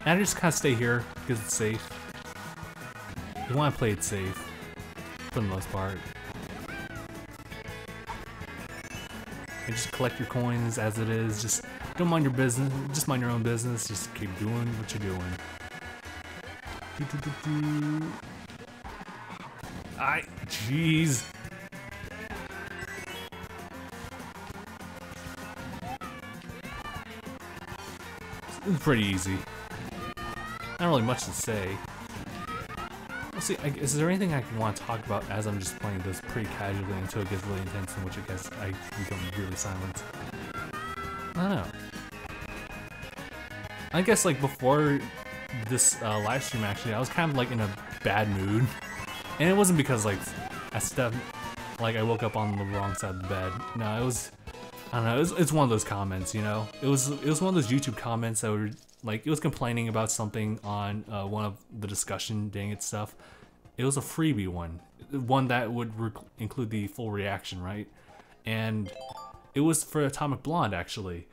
And I just kind of stay here because it's safe. You want to play it safe for the most part. And just collect your coins as it is. Just don't mind your business. Just mind your own business. Just keep doing what you're doing. Jeez. It's pretty easy. Not really much to say. Let's see, is there anything I want to talk about as I'm just playing this pretty casually until it gets really intense, in which I guess I become really silent? I don't know. I guess like before this live stream actually, I was kind of like in a bad mood. And it wasn't because like I woke up on the wrong side of the bed. No, it was, I don't know, it's one of those comments, you know? It was one of those YouTube comments that were like, it was complaining about something on one of the discussion DangIT stuff. It was a freebie one that would include the full reaction, right? And it was for Atomic Blonde actually,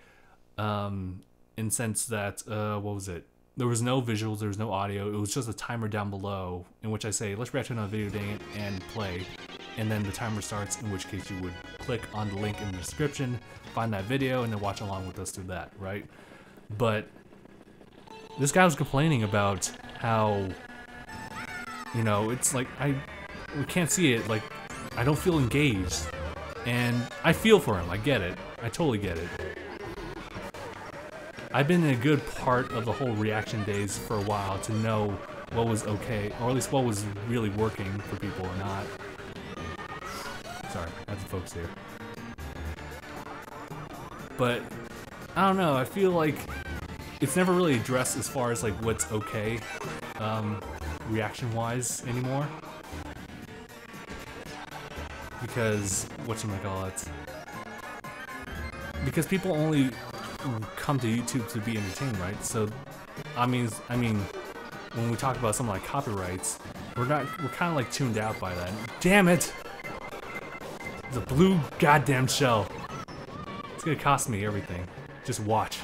in sense that what was it? There was no visuals, there was no audio. It was just a timer down below in which I say, let's react to another video, DangIT, and play. And then the timer starts, in which case you would click on the link in the description, find that video, and then watch along with us through that, right? But this guy was complaining about how, you know, it's like, we can't see it, like, I don't feel engaged. And I feel for him, I get it. I totally get it. I've been in a good part of the whole reaction days for a while to know what was okay, or at least what was really working for people or not. Sorry, I have to focus here. But, I don't know, I feel like it's never really addressed as far as like what's okay, reaction-wise anymore. Because, whatchamacallit, because people only come to YouTube to be entertained, right? So, I mean, when we talk about something like copyrights, we're kind of like tuned out by that. Damn it! The blue goddamn shell. It's gonna cost me everything. Just watch.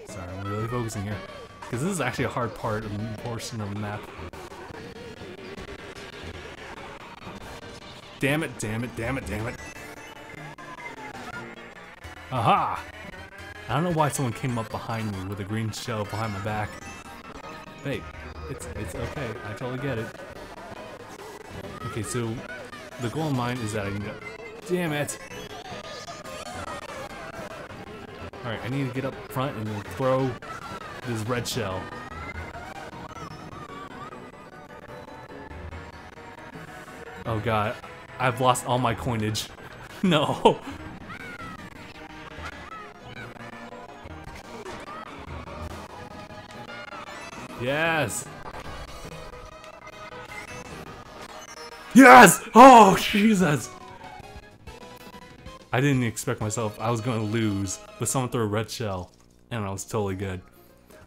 Sorry, I'm really focusing here. Because this is actually a hard portion of the map. Damn it, damn it, damn it, damn it. Aha! I don't know why someone came up behind me with a green shell behind my back. Hey, it's okay, I totally get it. Okay, so the goal in mind is that I need to... Damn it! Alright, I need to get up front and then throw this red shell. Oh god, I've lost all my coinage. No! Yes! Yes! Oh, Jesus! I didn't expect myself. I was going to lose, but someone threw a red shell, and I was totally good.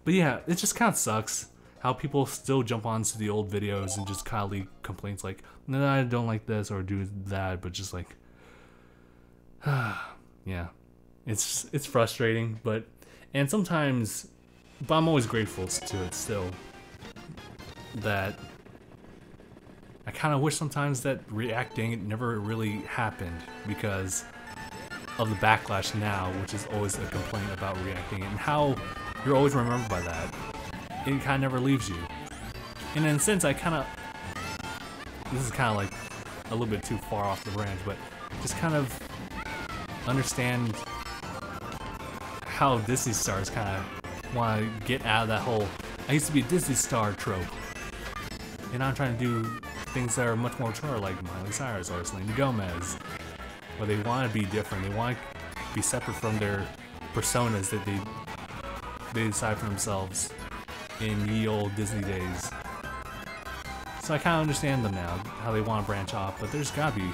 But yeah, it just kind of sucks how people still jump onto the old videos and just kind of leave complaints like, no, I don't like this or do that, but just like, yeah, it's frustrating, and sometimes, but I'm always grateful to it still, that I kind of wish sometimes that reacting it never really happened because of the backlash now, which is always a complaint about reacting and how you're always remembered by that. It kind of never leaves you. And in a sense, this is kind of like a little bit too far off the branch, but just kind of understand how Disney stars kind of want to get out of that whole, I used to be a Disney star trope. And I'm trying to do things that are much more mature, like Miley Cyrus or Selena Gomez, where they want to be different. They want to be separate from their personas that they decide for themselves in ye old Disney days. So I kind of understand them now, how they want to branch off, but there's gotta be,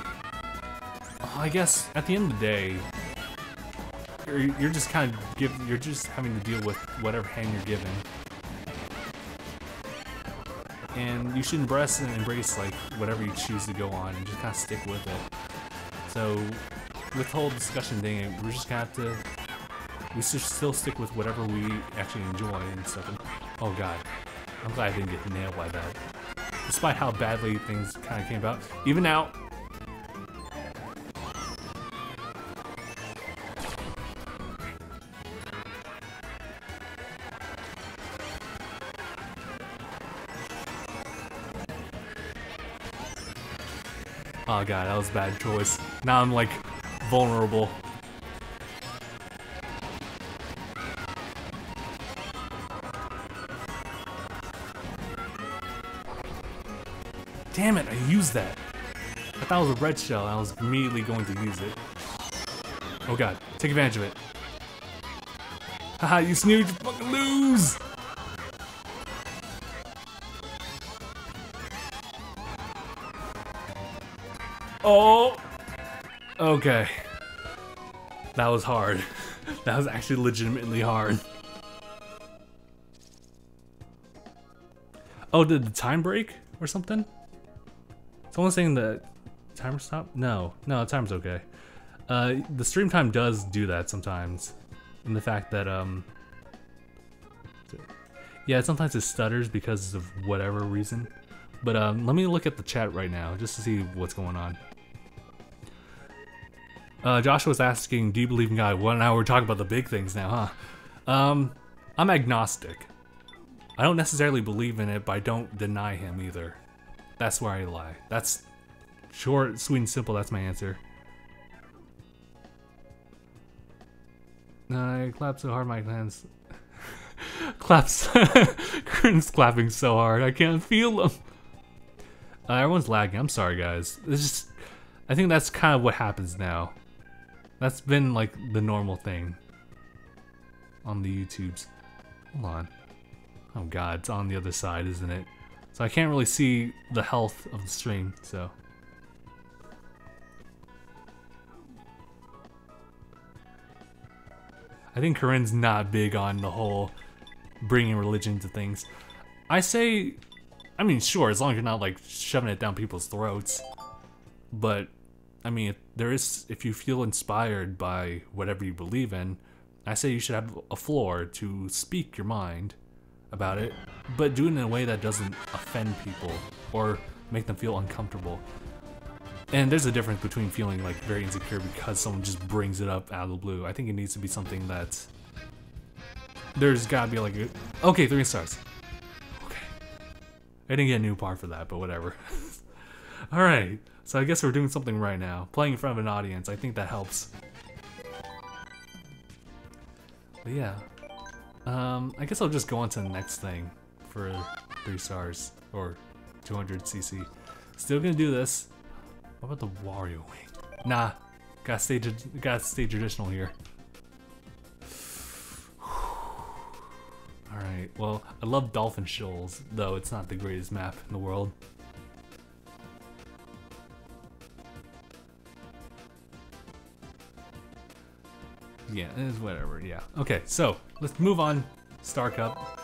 I guess, at the end of the day, you're just kind of you're just having to deal with whatever hand you're given. And you should embrace like whatever you choose to go on and just kind of stick with it. So with the whole discussion thing, we're just gonna have to, we should still stick with whatever we actually enjoy and stuff. And, oh god, I'm glad I didn't get nailed by that. Despite how badly things kind of came about. Even now. Oh god, that was a bad choice. Now I'm like vulnerable. Damn it, I used that. I thought it was a red shell and I was immediately going to use it. Oh god, take advantage of it. Haha, you snooze, you fucking lose! Oh! Okay. That was hard. That was actually legitimately hard. Oh, did the time break or something? Someone's saying the timer stopped? No, the time's okay. The stream time does do that sometimes. And the fact that, yeah, sometimes it stutters because of whatever reason. But let me look at the chat right now just to see what's going on. Joshua was asking, do you believe in God? Well, now we're talking about the big things now, huh? I'm agnostic. I don't necessarily believe in it, but I don't deny him either. That's where I lie. That's short, sweet, and simple. That's my answer. I clapped so hard my hands. Claps. Curtain's clapping so hard. I can't feel them. Everyone's lagging. I'm sorry, guys. It's just, I think that's kind of what happens now. That's been like the normal thing on the YouTubes. Hold on. Oh god, it's on the other side, isn't it? So I can't really see the health of the stream, so. I think Corinne's not big on the whole bringing religion to things. I say, I mean, sure, as long as you're not like shoving it down people's throats. But, I mean, if you feel inspired by whatever you believe in, I say you should have a floor to speak your mind about it, but do it in a way that doesn't offend people or make them feel uncomfortable. And there's a difference between feeling like very insecure because someone just brings it up out of the blue. I think it needs to be something that's, there's gotta be like okay, 3 stars. Okay, I didn't get a new part for that, but whatever. All right, so I guess we're doing something right now, playing in front of an audience. I think that helps. But yeah, I guess I'll just go on to the next thing for 3 stars or 200cc. Still gonna do this. What about the Wario wing? Nah, gotta stay traditional here. Alright, well, I love Dolphin Shoals, though it's not the greatest map in the world. Yeah, it's whatever. Yeah. Okay, so let's move on. Star Cup.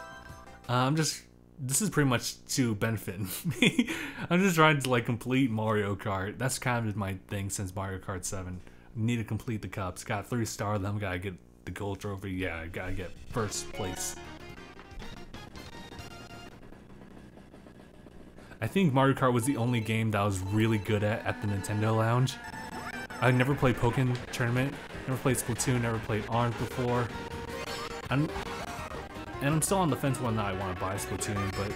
This is pretty much to benefit me. I'm just trying to like complete Mario Kart. That's kind of my thing since Mario Kart 7. Need to complete the cups. Got 3 star of them. Gotta get the gold trophy. Yeah, I gotta get first place. I think Mario Kart was the only game that I was really good at the Nintendo Lounge. I never played Pokken Tournament, never played Splatoon, never played ARMS before. And I'm still on the fence whether or not I want to buy Splatoon, but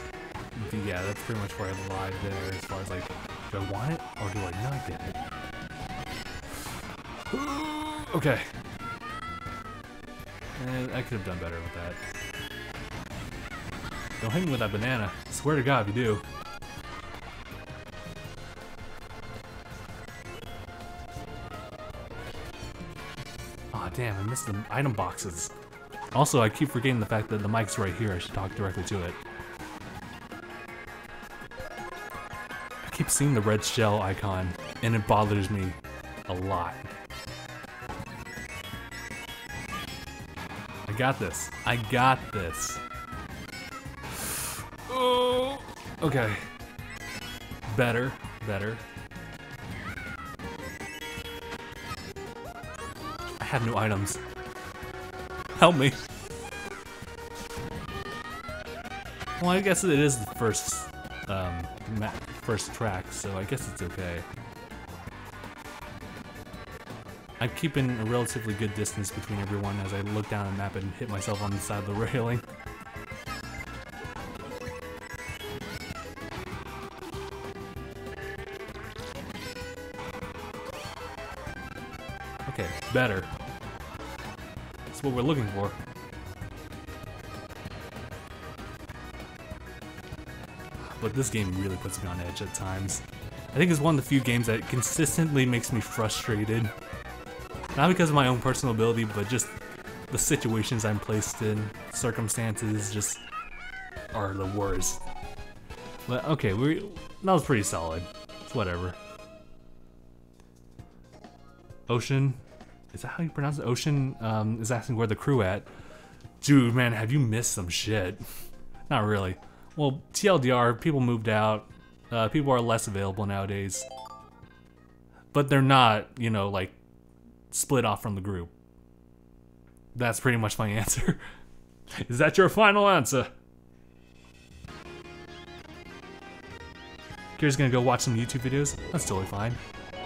yeah, that's pretty much where I lied there as far as like, do I want it or do I not get it? Okay. And I could have done better with that. Don't hit me with that banana. I swear to God if you do. Damn, I missed the item boxes. Also, I keep forgetting the fact that the mic's right here. I should talk directly to it. I keep seeing the red shell icon, and it bothers me a lot. I got this. I got this. Oh, okay. Better, better. I have no items. Help me. Well, I guess it is the first track, so I guess it's okay. I'm keeping a relatively good distance between everyone as I look down the map and hit myself on the side of the railing. Okay, better. That's what we're looking for. But this game really puts me on edge at times. I think it's one of the few games that consistently makes me frustrated. Not because of my own personal ability, but just the situations I'm placed in. Circumstances just are the worst. But okay, that was pretty solid. It's whatever. Ocean, is that how you pronounce it? Ocean is asking where the crew at. Dude, man, have you missed some shit? Not really. Well, TLDR, people moved out. People are less available nowadays. But they're not, you know, like, split off from the group. That's pretty much my answer. Is that your final answer? Kira's gonna go watch some YouTube videos? That's totally fine.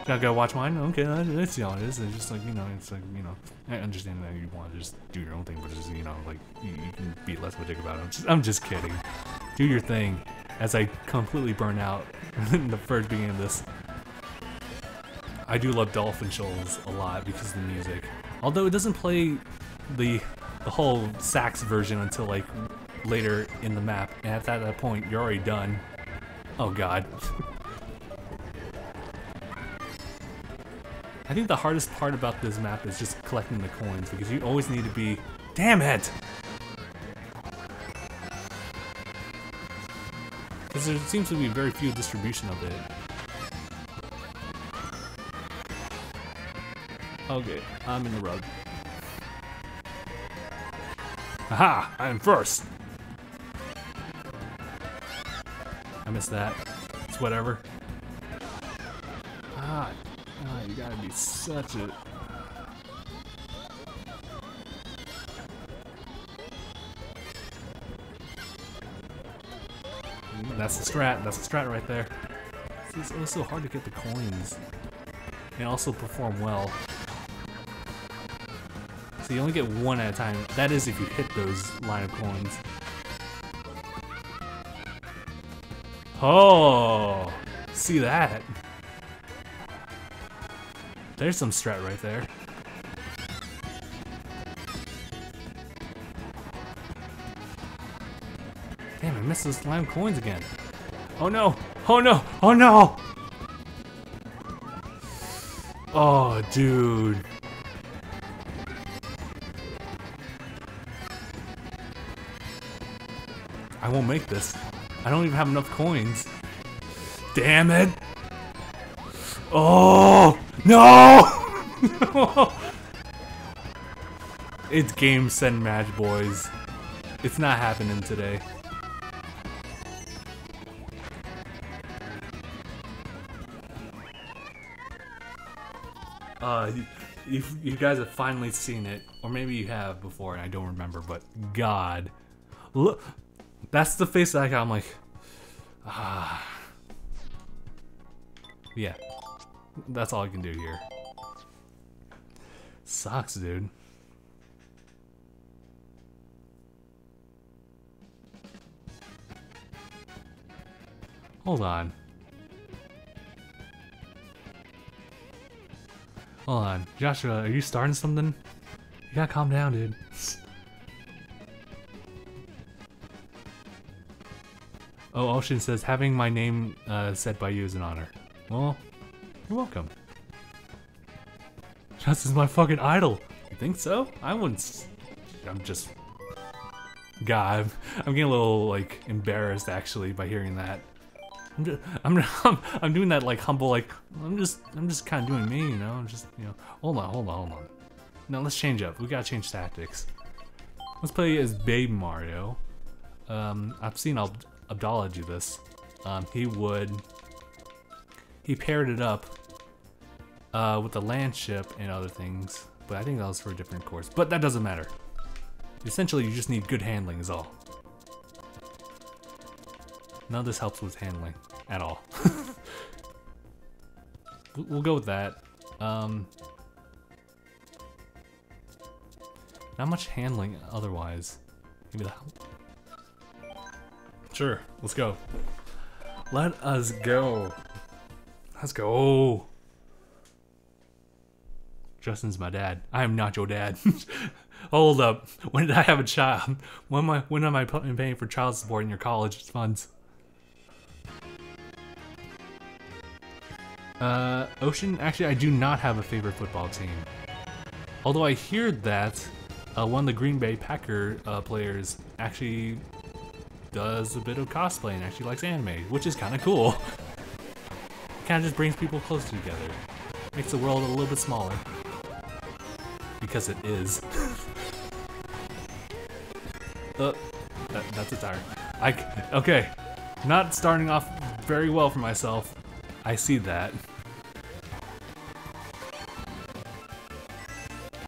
Gotta go watch mine? Okay, that's how it is. It's just like, you know, it's like, you know, I understand that you want to just do your own thing, but just, you know, like, you can be less of a dick about it. I'm just kidding. Do your thing, as I completely burn out in the first beginning of this. I do love Dolphin Shoals a lot because of the music. Although it doesn't play the whole sax version until, like, later in the map, and at that point, you're already done. Oh god. I think the hardest part about this map is just collecting the coins, because you always need to be... Damn it! Because there seems to be very few distribution of it. Okay, I'm in the rug. Aha! I'm first! I missed that. It's whatever. Ah, you gotta be such a... That's the strat. That's the strat right there. It's always so hard to get the coins and also perform well. So you only get one at a time. That is if you hit those line of coins. Oh, see that? There's some strat right there. Damn, I missed those lime coins again. Oh no! Oh no! Oh no! Oh, dude. I won't make this. I don't even have enough coins. Damn it! Oh! No! It's game, set, and match, boys. It's not happening today. You guys have finally seen it, or maybe you have before and I don't remember, but God, look, that's the face that I got. I'm like, yeah, that's all I can do here. Sucks, dude. Hold on. Hold on. Joshua, are you starting something? You gotta calm down, dude. Oh, Ocean says, having my name said by you is an honor. Well, you're welcome. Justin's my fucking idol. You think so? I wouldn't. I'm just. God, I'm getting a little like embarrassed actually by hearing that. I'm doing that like humble like I'm just kind of doing me, you know. I'm just, you know. Hold on. No, let's change up. We gotta change tactics. Let's play as Baby Mario. I've seen Abdallah do this. He paired it up with the land ship and other things, but I think that was for a different course. But that doesn't matter. Essentially, you just need good handling is all. None of this helps with handling at all. We'll go with that. Not much handling otherwise. Maybe that. Sure, let's go. Let us go. Let's go. Justin's my dad. I am not your dad. Hold up. When did I have a child? When am I paying for child support in your college funds? Ocean, actually I do not have a favorite football team. Although I hear that one of the Green Bay Packer players actually does a bit of cosplay and actually likes anime, which is kind of cool. Kind of just brings people closer together. Makes the world a little bit smaller. Because it is. That's a tire. Okay, not starting off very well for myself. I see that.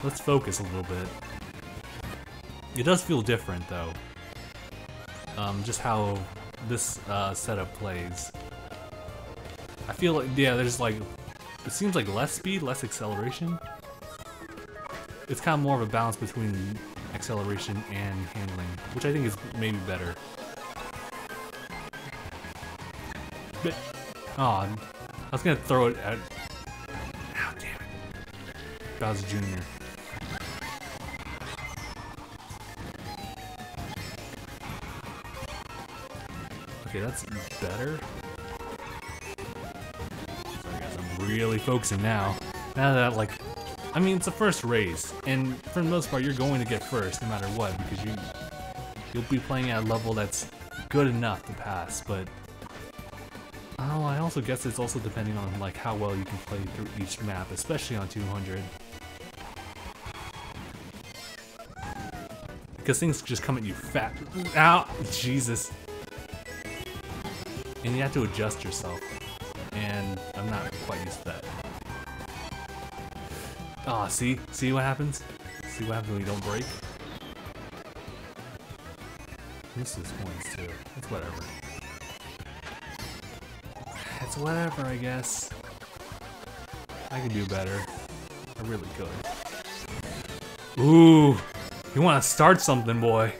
Let's focus a little bit. It does feel different though. Just how this setup plays. I feel like, yeah, there's like, it seems like less speed, less acceleration. It's kind of more of a balance between acceleration and handling, which I think is maybe better. But, oh, I was gonna throw it at. Oh, damn it. Bowser Jr. Okay, that's better. Sorry guys, I'm really focusing now. Now that, like, I mean, it's the first race, and for the most part, you're going to get first no matter what, because you'll be playing at a level that's good enough to pass. But oh, I also guess it's also depending on like how well you can play through each map, especially on 200, because things just come at you fat. Ow, Jesus! And you have to adjust yourself, and I'm not quite used to that. Ah, see what happens? See what happens when you don't break? This is points too. It's whatever. It's whatever, I guess. I can do better. I really could. Ooh, you want to start something, boy?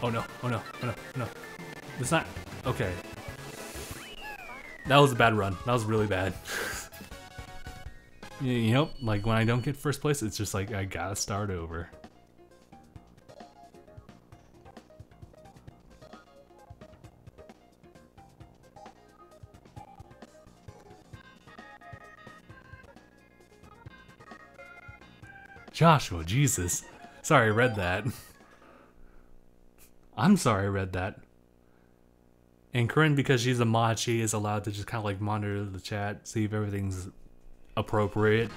Oh no! Oh no! Oh no! Oh no! It's not okay. That was a bad run. That was really bad. You know, like when I don't get first place, it's just like I gotta start over. Joshua, Jesus. Sorry, I read that. I'm sorry I read that. And Corinne, because she's a mod, she is allowed to just kind of like monitor the chat, see if everything's appropriate.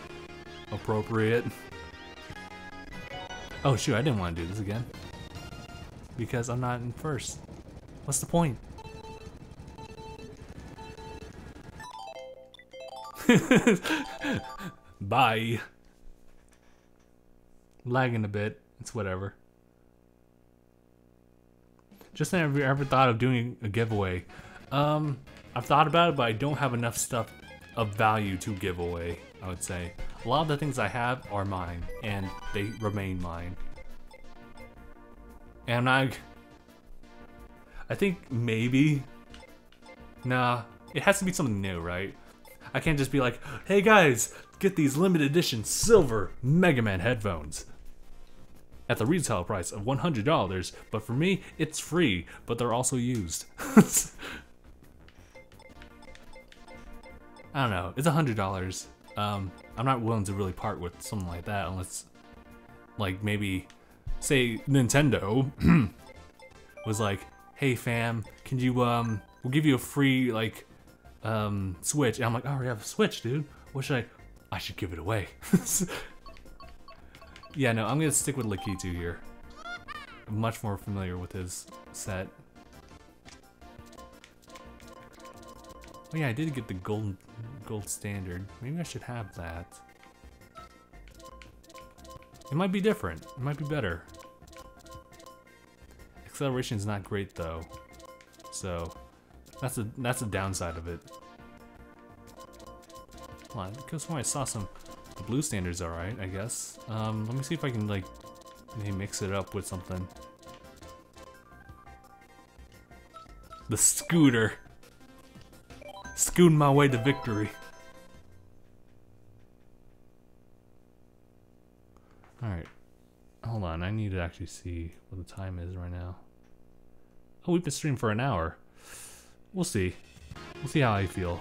appropriate. Oh shoot, I didn't want to do this again. Because I'm not in first. What's the point? Bye. Lagging a bit. It's whatever. Just never ever thought of doing a giveaway. I've thought about it, but I don't have enough stuff of value to give away, I would say. A lot of the things I have are mine, and they remain mine. And I think maybe... Nah, it has to be something new, right? I can't just be like, hey guys, get these limited edition silver Mega Man headphones at the retail price of $100, but for me, it's free, but they're also used. I don't know, it's $100. I'm not willing to really part with something like that unless, like, maybe, say, Nintendo was like, hey fam, can you, we'll give you a free, like, Switch. And I'm like, oh, we have a Switch, dude. What should I should give it away. Yeah, no, I'm gonna stick with Lakitu here. I'm much more familiar with his set. Oh yeah, I did get the gold standard. Maybe I should have that. It might be different. It might be better. Acceleration is not great though, so that's a downside of it. Hold on, because when I saw the blue standard's alright, I guess. Let me see if I can, like, maybe mix it up with something. The scooter. Scooting my way to victory. Alright. Hold on, I need to actually see what the time is right now. Oh, we've been streaming for an hour. We'll see. We'll see how I feel.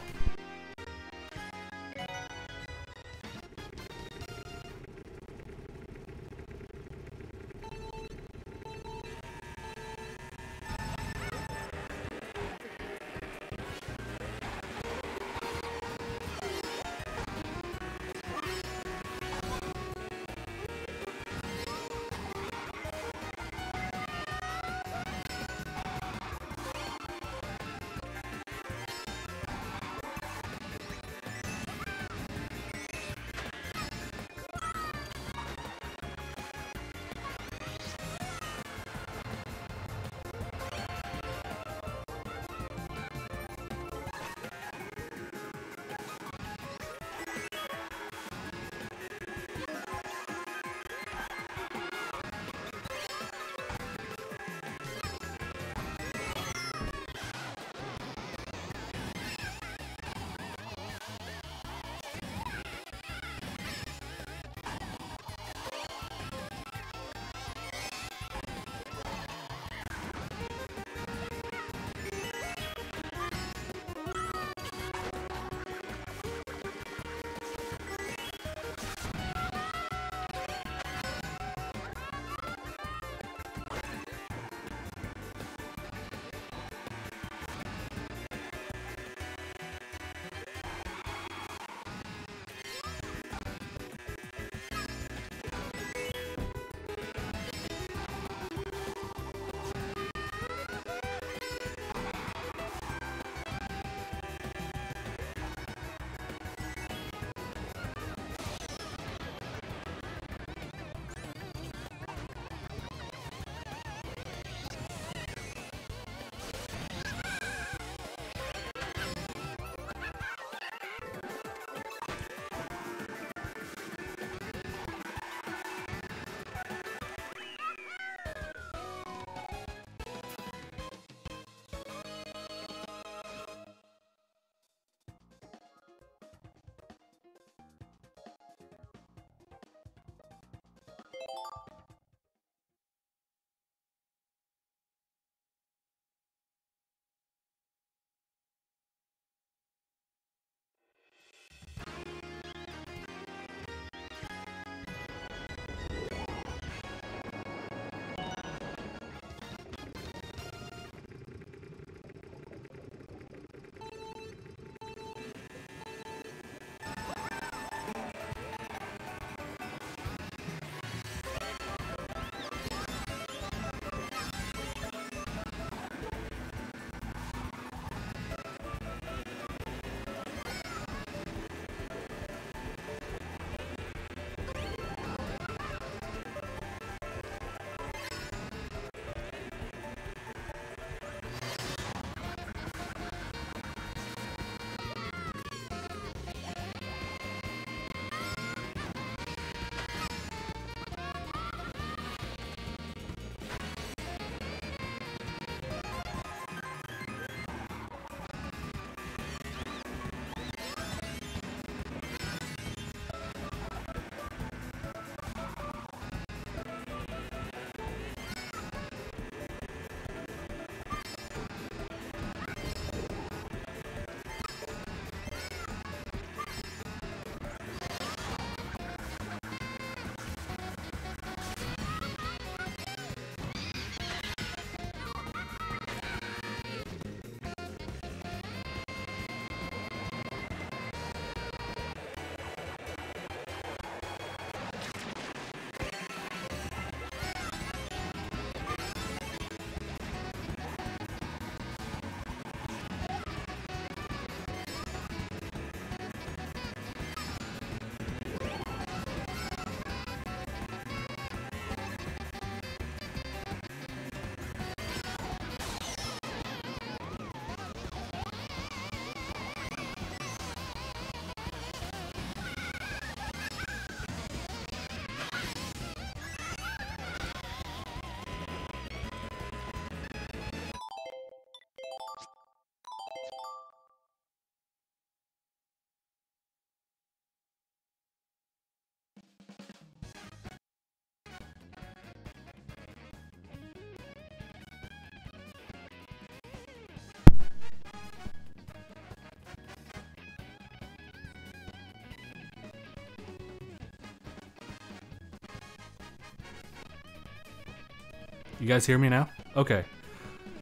You guys hear me now? Okay.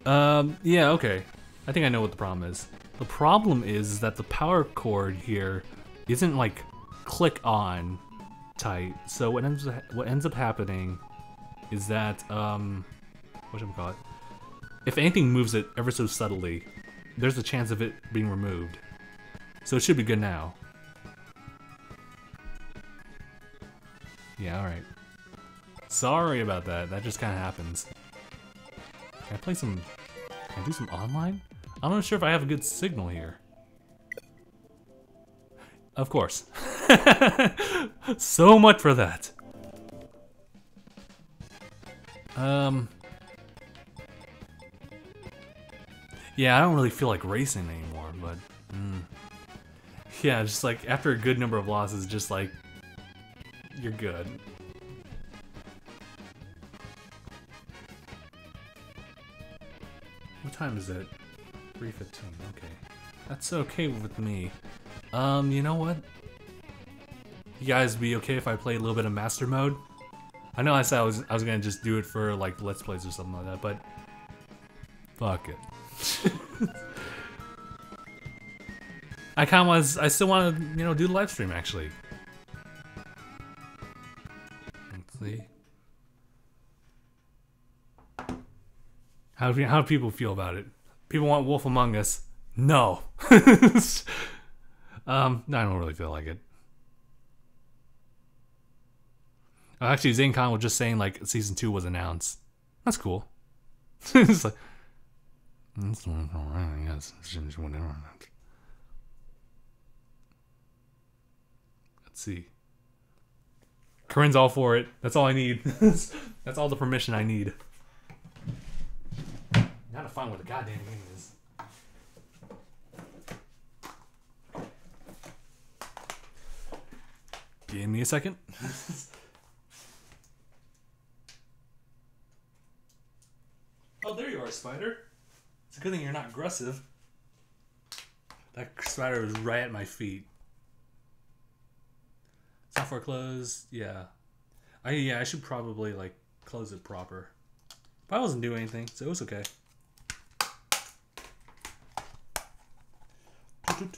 Yeah, okay. I think I know what the problem is. The problem is that the power cord here isn't like click on tight. So what ends up happening is that whatchamacallit? If anything moves it ever so subtly, there's a chance of it being removed. So it should be good now. Yeah, alright. Sorry about that. That just kind of happens. Can I play some... Can I do some online? I'm not sure if I have a good signal here. Of course. So much for that. Yeah, I don't really feel like racing anymore, but... Yeah, just like, after a good number of losses, just like... You're good. What time is it? 3:15, okay. That's okay with me. You know what? You guys be okay if I play a little bit of Master Mode? I know I said I was gonna just do it for like Let's Plays or something like that, but... Fuck it. I still want to, you know, do the live stream actually. Let's see. How do people feel about it? People want Wolf Among Us. No. I don't really feel like it. Oh, actually, Zane Khan was just saying like season 2 was announced. That's cool. It's like, that's alright, I guess. Whatever. Let's see. Corinne's all for it. That's all I need. That's all the permission I need. Now to find what the goddamn game is. Give me a second. Oh, there you are, Spider. It's a good thing you're not aggressive. That spider was right at my feet. Software closed. Yeah. I should probably like close it proper. But I wasn't doing anything, so it was okay. I think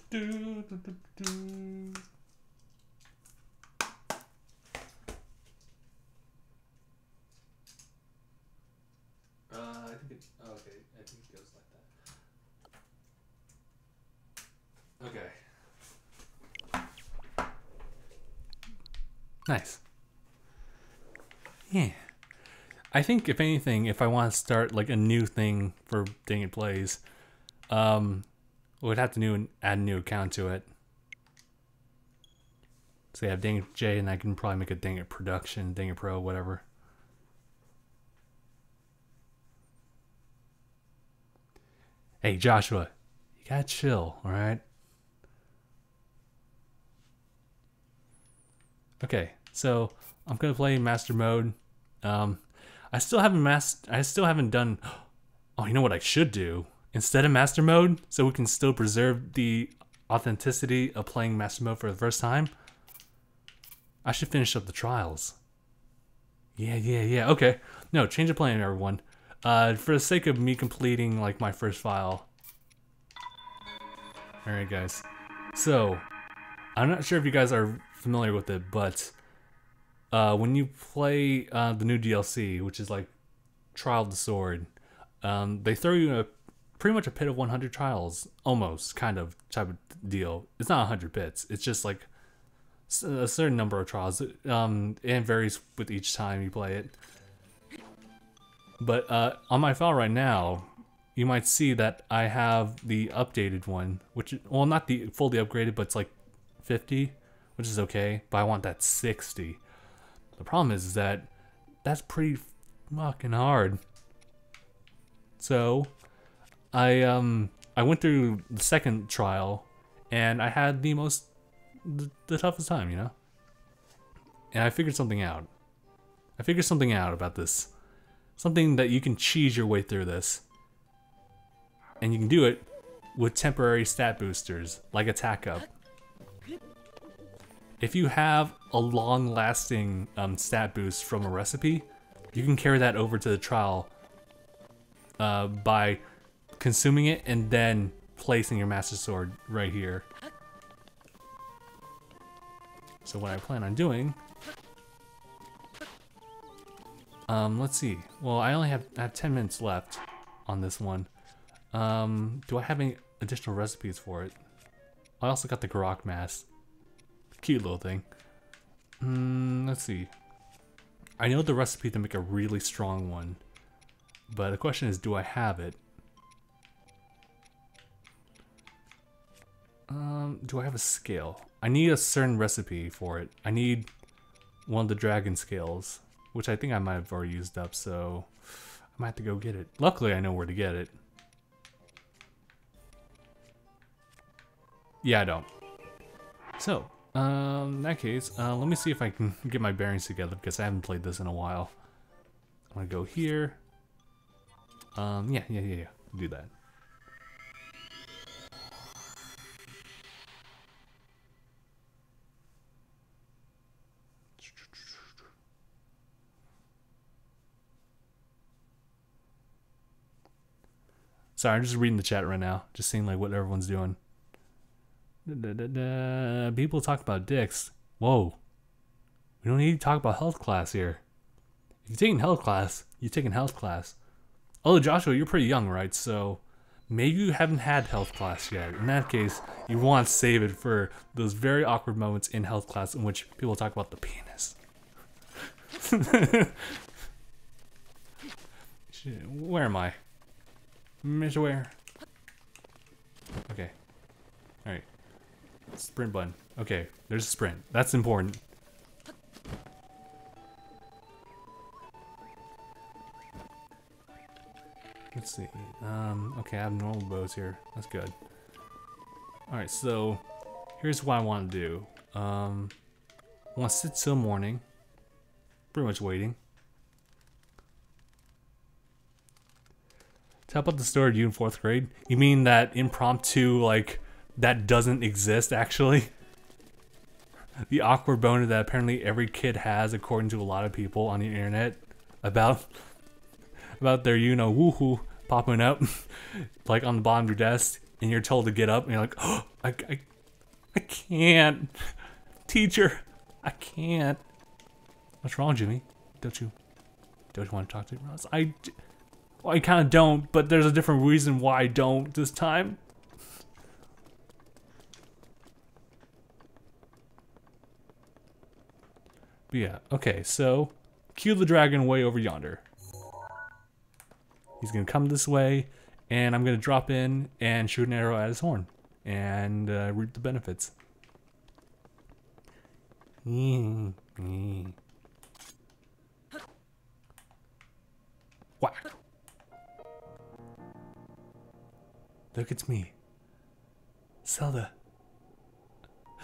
it. Oh, okay, I think it goes like that. Okay. Nice. Yeah. I think if anything, if I want to start like a new thing for DangIT Plays, we'd have to add a new account to it. So I have DangIT J, and I can probably make a DangIT Production, DangIT Pro, whatever. Hey Joshua, you gotta chill, all right? Okay, so I'm gonna play Master Mode. I still haven't done. Oh, you know what I should do instead of Master Mode, so we can still preserve the authenticity of playing Master Mode for the first time. I should finish up the trials. Yeah. Okay, no, change of plan, everyone. For the sake of me completing like my first file. Alright guys, so I'm not sure if you guys are familiar with it, but when you play the new DLC, which is like Trial of the Sword, they throw you in pretty much a pit of 100 trials, almost, kind of type of deal. It's not 100 pits, it's just like a certain number of trials. It varies with each time you play it. But on my file right now, you might see that I have the updated one, which, well, not the fully upgraded, but it's like 50, which is okay, but I want that 60. The problem is that that's pretty fucking hard. So I went through the second trial, and I had the toughest time, you know? And I figured something out. About this. Something that you can cheese your way through this. And you can do it with temporary stat boosters, like Attack Up. If you have a long-lasting stat boost from a recipe, you can carry that over to the trial by consuming it and then placing your Master Sword right here. So what I plan on doing, let's see. Well, I only have 10 minutes left on this one. Do I have any additional recipes for it? I also got the Grok mask. Cute little thing. Let's see. I know the recipe to make a really strong one, but the question is, do I have it? Do I have a scale? I need a certain recipe for it. I need one of the dragon scales, which I think I might have already used up, so I might have to go get it. Luckily, I know where to get it. Yeah, I don't. So, in that case, let me see if I can get my bearings together because I haven't played this in a while. I'm gonna go here. Yeah. Do that. Sorry, I'm just reading the chat right now, just seeing like what everyone's doing. People talk about dicks. Whoa. We don't need to talk about health class here. If you're taking health class, you're taking health class. Although Joshua, you're pretty young, right? So maybe you haven't had health class yet. In that case, you want to save it for those very awkward moments in health class in which people talk about the penis. Shit, where am I? Mr. Where? Okay. Alright. Sprint button. Okay, there's a sprint. That's important. Let's see. Okay, I have normal bows here. That's good. Alright, so here's what I want to do. I want to sit till morning. Pretty much waiting. Tell about the story of you in 4th grade? You mean that impromptu, like, that doesn't exist, actually? The awkward boner that apparently every kid has, according to a lot of people on the internet, about their, you know, woohoo popping up, like, on the bottom of your desk, and you're told to get up, and you're like, oh, I can't. Teacher, I can't. What's wrong, Jimmy? Don't you want to talk to me, Ross? Well, I kind of don't, but there's a different reason why I don't this time. But yeah, okay, so cue the dragon way over yonder. He's gonna come this way, and I'm gonna drop in and shoot an arrow at his horn and reap the benefits. Whack. Look, it's me. Zelda.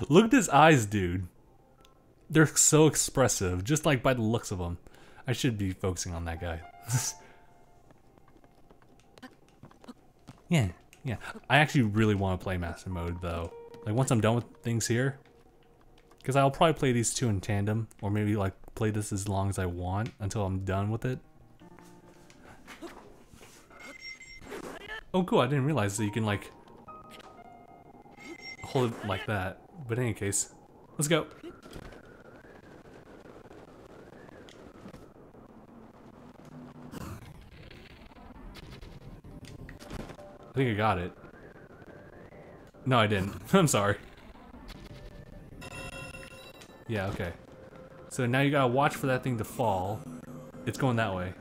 Look at his eyes, dude. They're so expressive, just like by the looks of them. I should be focusing on that guy. Yeah. I actually really want to play Master Mode, though. Like, once I'm done with things here. Because I'll probably play these two in tandem. Or maybe, like, play this as long as I want until I'm done with it. Oh, cool. I didn't realize that you can, like, hold it like that. But in any case, let's go. I think I got it. No, I didn't. I'm sorry. Yeah, okay. So now you gotta watch for that thing to fall. It's going that way.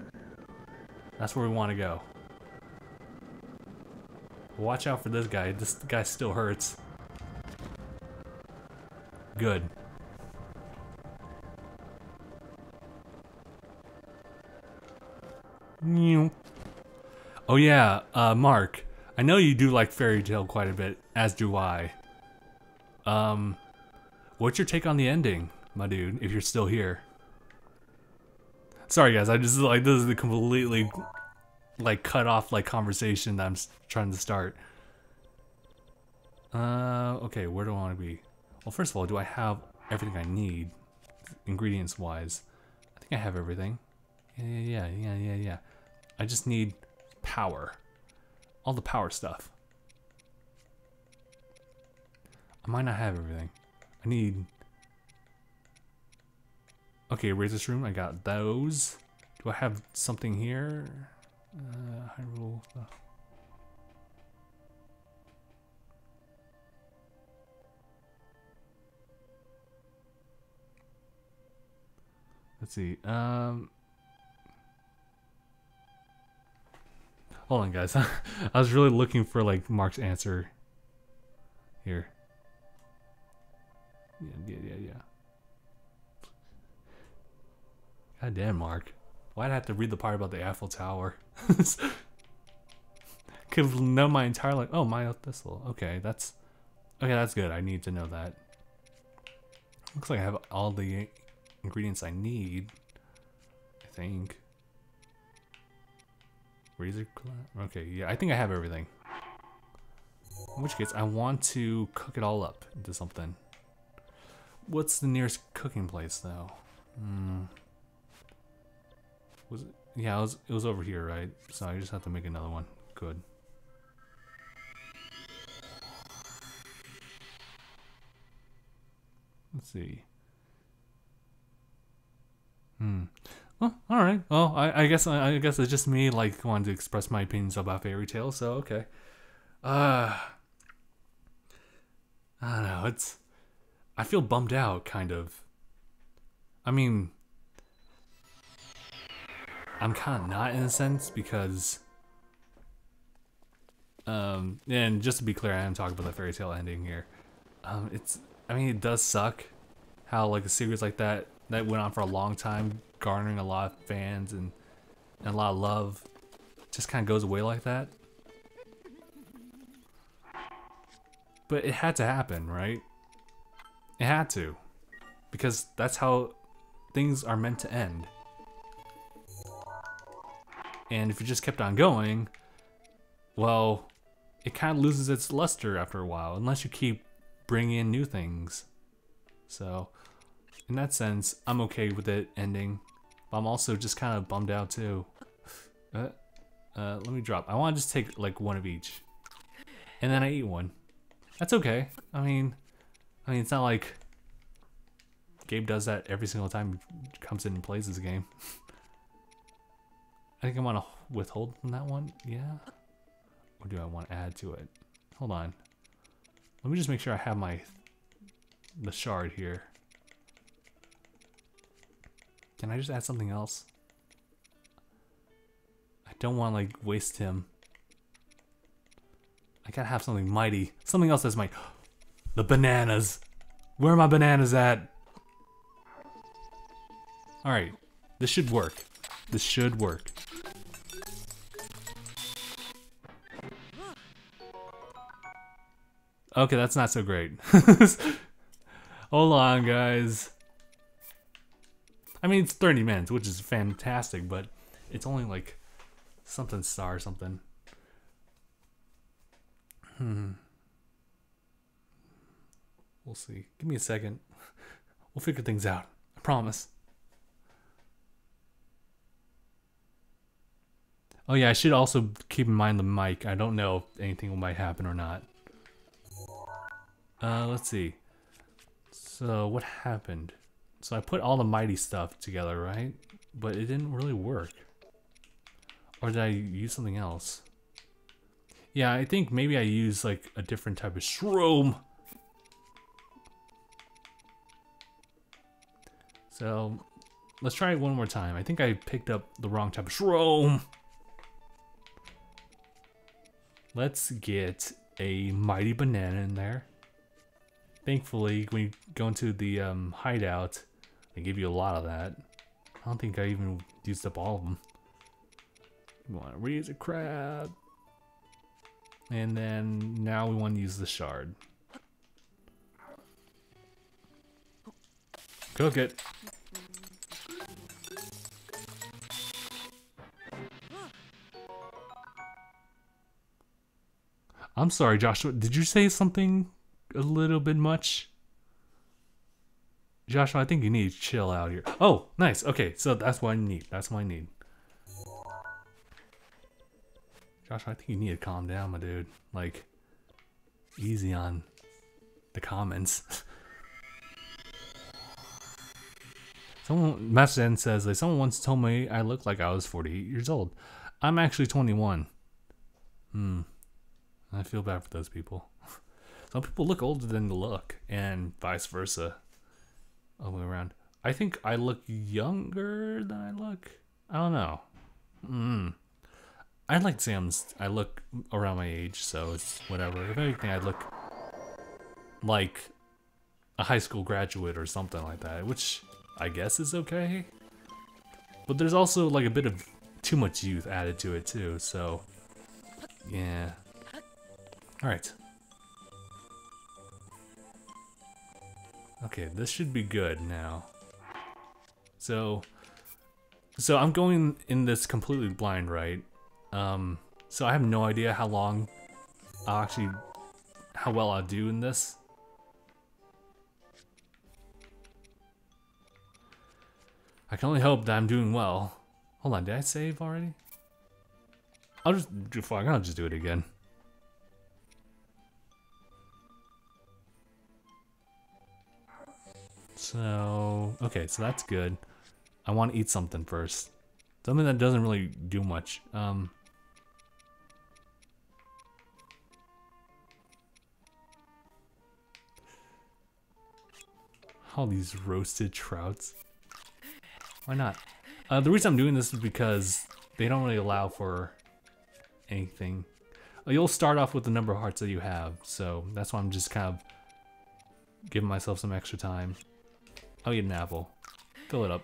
That's where we want to go. Watch out for this guy. This guy still hurts. Good. Oh yeah, Mark. I know you do like Fairy Tail quite a bit, as do I. What's your take on the ending, my dude, if you're still here? Sorry guys, I just like this is the completely like cut off like conversation that I'm trying to start. Okay, where do I want to be? Well, first of all, do I have everything I need, ingredients wise? I think I have everything. Yeah. I just need power. All the power stuff. I might not have everything. I need... Okay, Razor's Room, I got those. Do I have something here? Hyrule stuff. Let's see. Hold on, guys. I was really looking for like Mark's answer here. Yeah. God damn, Mark. Why'd I have to read the part about the Eiffel Tower? Could have known my entire life. Oh, my thistle. Okay, that's good. I need to know that. Looks like I have all the ingredients I need. I think. Razor claw. Okay, yeah, I think I have everything. In which case, I want to cook it all up into something. What's the nearest cooking place, though? Was it? Yeah, it was over here, right? So I just have to make another one. Good. Let's see. Well, all right. Well, I guess it's just me like wanting to express my opinions about fairy tales. So okay. I don't know. I feel bummed out, kind of. I mean, I'm kind of not in a sense because, and just to be clear, I am talking about the fairy tale ending here. I mean, it does suck how like a series like that went on for a long time, garnering a lot of fans and a lot of love, just kind of goes away like that. But it had to happen, right? It had to, because that's how things are meant to end. And if it just kept on going, well, it kind of loses its luster after a while, unless you keep bringing in new things. So, in that sense, I'm okay with it ending. But I'm also just kind of bummed out too. Let me drop. I want to just take like one of each, and then I eat one. That's okay. I mean, it's not like Gabe does that every single time he comes in and plays this game. I think I want to withhold from that one. Yeah. Or do I want to add to it? Hold on. Let me just make sure I have the shard here. Can I just add something else? I don't want to like waste him. I gotta have something mighty. Something else that's mighty. The bananas. Where are my bananas at? Alright. This should work. This should work. Okay, that's not so great. Hold on, guys. I mean, it's 30 minutes, which is fantastic, but it's only like something star or something. We'll see. Give me a second. We'll figure things out. I promise. Oh yeah, I should also keep in mind the mic. I don't know if anything might happen or not. Let's see. So what happened? So I put all the mighty stuff together, right? But it didn't really work. Or did I use something else? Yeah, I think maybe I used like a different type of shroom. So let's try it one more time. I think I picked up the wrong type of shroom. Let's get a mighty banana in there. Thankfully, when you go into the hideout, they give you a lot of that. I don't think I even used up all of them. We want to raise a crab. And then now we want to use the shard. Cook it. I'm sorry, Joshua. Did you say something a little bit much? Joshua, I think you need to chill out here. Oh, nice. Okay, so that's what I need. That's what I need. Josh, I think you need to calm down, my dude. Like, easy on the comments. Master N says, like, someone once told me I looked like I was 48 years old. I'm actually 21. I feel bad for those people. Some people look older than they look, and vice versa. All the way around. I think I look younger than I look. I don't know. I'd like to say I look around my age, so it's whatever. If anything, I look like a high school graduate or something like that, which I guess is okay. But there's also like a bit of too much youth added to it too, so yeah. Alright. Okay, this should be good now. So I'm going in this completely blind, right? So I have no idea how well I'll do in this. I can only hope that I'm doing well. Hold on, did I save already? I'll just do it again. So, okay, so that's good. I want to eat something first. Something that doesn't really do much. All these roasted trouts. Why not? The reason I'm doing this is because they don't really allow for anything. You'll start off with the number of hearts that you have, so that's why I'm just kind of giving myself some extra time. I'll eat an apple. Fill it up.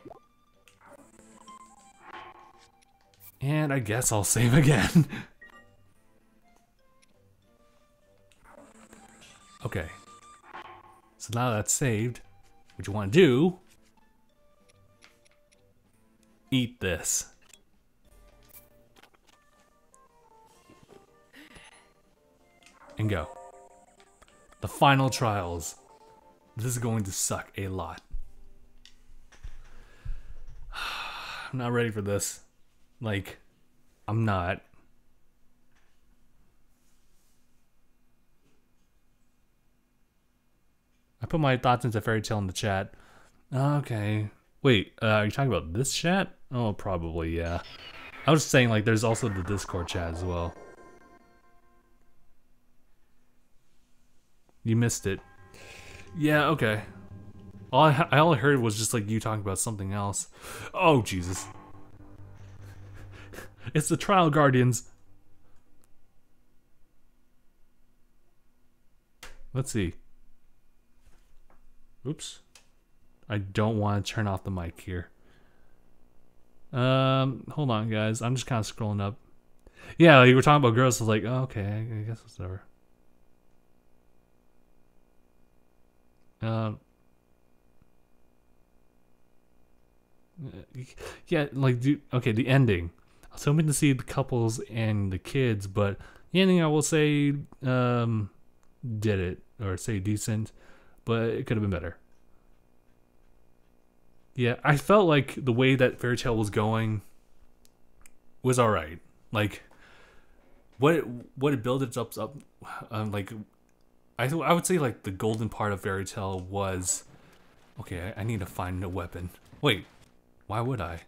And I guess I'll save again. Okay. So now that's saved, what you want to do, eat this. And go. The final trials. This is going to suck a lot. I'm not ready for this. Like, I'm not. I put my thoughts into Fairy Tale in the chat. Okay. Wait, are you talking about this chat? Oh, probably, yeah. I was saying, like, there's also the Discord chat as well. You missed it. Yeah, okay. All I heard was just, like, you talking about something else. Oh, Jesus. It's the Trial Guardians. Let's see. Oops. I don't want to turn off the mic here. Hold on, guys. I'm just kind of scrolling up. Yeah, you were talking about girls. I was like, oh, okay, I guess it's whatever. Yeah, like, okay, the ending. I was hoping to see the couples and the kids, but the ending, I will say, did it, or say decent, but it could have been better. Yeah, I felt like the way that Fairy Tale was going was alright. Like, what it built itself up, like, I would say, like, the golden part of Fairy Tale was, okay, I need to find a weapon. Wait, why would I?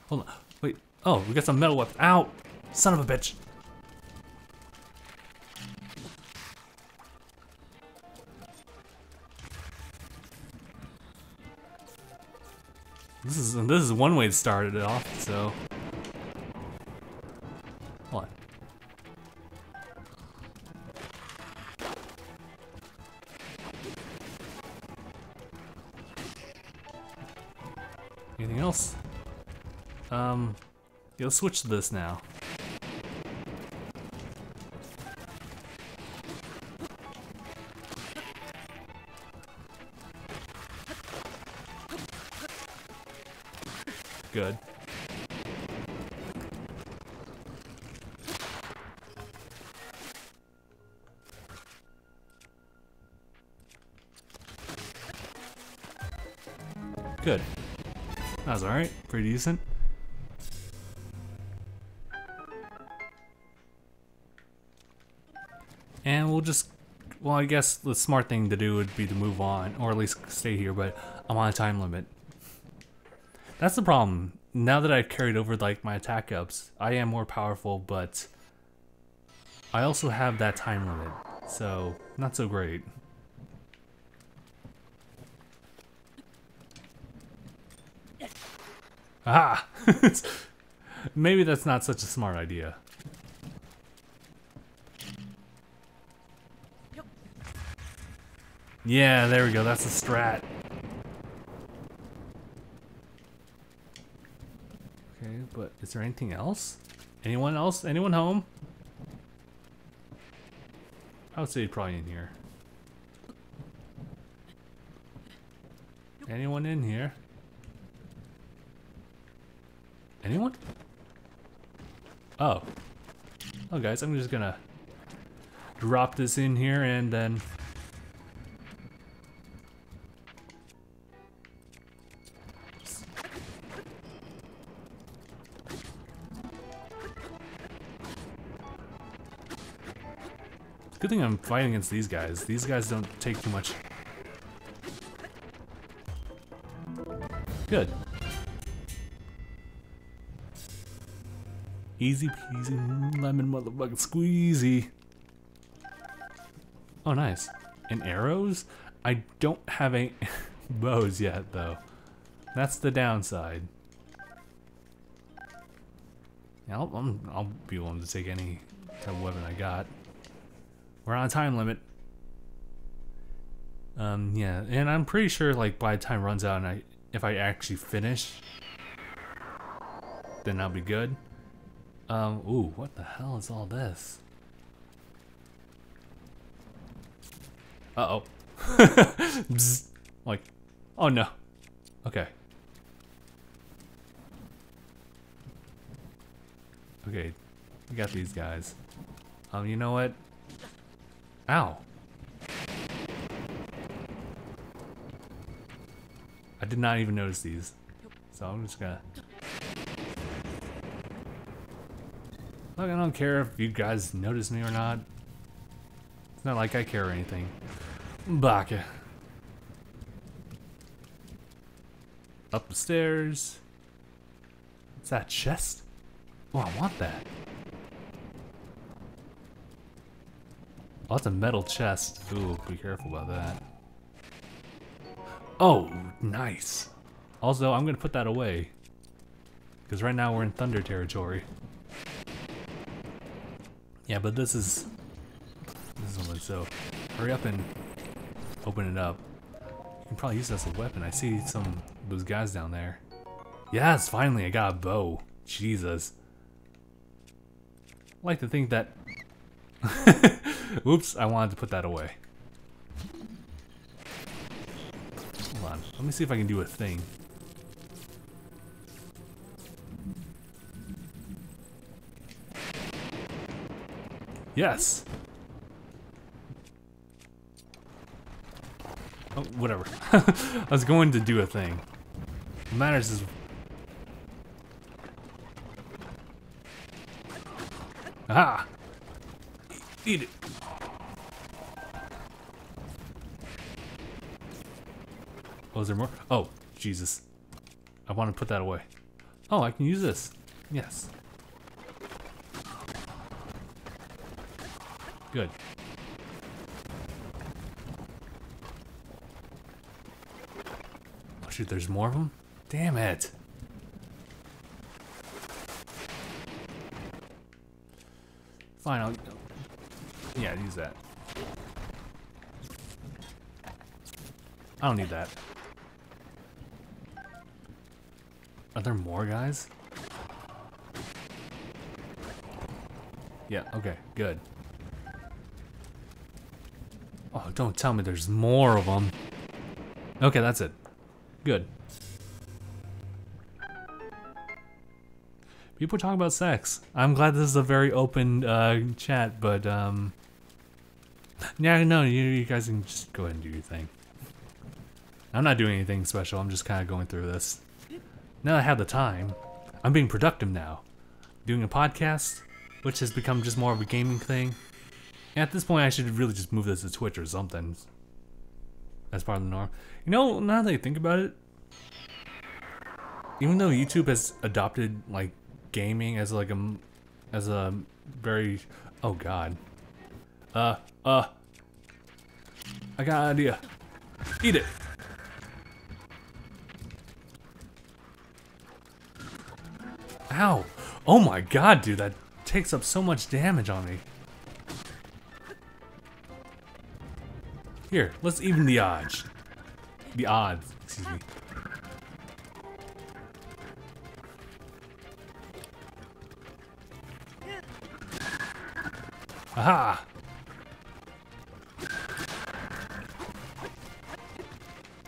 Hold on, wait, oh, we got some metal weapons. Ow! Son of a bitch! This is one way to start it off, so. Hold on. Anything else? Yeah, let's switch to this now. Good. Good. That was alright. Pretty decent. And we'll just... Well, I guess the smart thing to do would be to move on. Or at least stay here, but I'm on a time limit. That's the problem. Now that I've carried over like my attack ups, I am more powerful, but I also have that time limit, so not so great. Ah! Maybe that's not such a smart idea. Yeah, there we go, that's a strat. Okay, but is there anything else? Anyone else? Anyone home? I would say probably in here. Anyone in here? Anyone? Oh. Oh guys, I'm just gonna drop this in here and then... Good thing I'm fighting against these guys. These guys don't take too much. Good. Easy peasy lemon motherfucking squeezy. Oh, nice. And arrows? I don't have any bows yet, though. That's the downside. Yeah, I'll be willing to take any type of weapon I got. We're on a time limit. Yeah, and I'm pretty sure like by the time runs out and if I actually finish, then I'll be good. Ooh, what the hell is all this? Uh-oh. Bzz. Like, oh no. Okay. Okay, we got these guys. You know what? Ow. I did not even notice these. So I'm just gonna... Look, I don't care if you guys notice me or not. It's not like I care or anything. Baka. Up the stairs. What's that, chest? Oh, I want that. Oh, that's a metal chest. Ooh, be careful about that. Oh, nice. Also, I'm gonna put that away. Because right now we're in thunder territory. Yeah, but this is one, so hurry up and open it up. You can probably use this as a weapon. I see some of those guys down there. Yes, finally I got a bow. Jesus. I like to think that... Oops, I wanted to put that away. Hold on, let me see if I can do a thing. Yes! Oh, whatever. I was going to do a thing. What matters is... Aha! Eat it! Oh, is there more? Oh, Jesus. I want to put that away. Oh, I can use this. Yes. Good. Oh shoot, there's more of them? Damn it. Fine, I'll... Yeah, use that. I don't need that. Are there more guys? Yeah, okay, good. Oh, don't tell me there's more of them. Okay, that's it. Good. People talk about sex. I'm glad this is a very open chat, but yeah, no, you guys can just go ahead and do your thing. I'm not doing anything special. I'm just kind of going through this. Now that I have the time, I'm being productive now. Doing a podcast, which has become just more of a gaming thing. And at this point, I should really just move this to Twitch or something. As part of the norm. You know, now that I think about it, even though YouTube has adopted like gaming as like a very, oh god. I got an idea. Eat it. Ow. Oh my god, dude, that takes up so much damage on me. Here, let's even the odds. The odds, excuse me. Aha!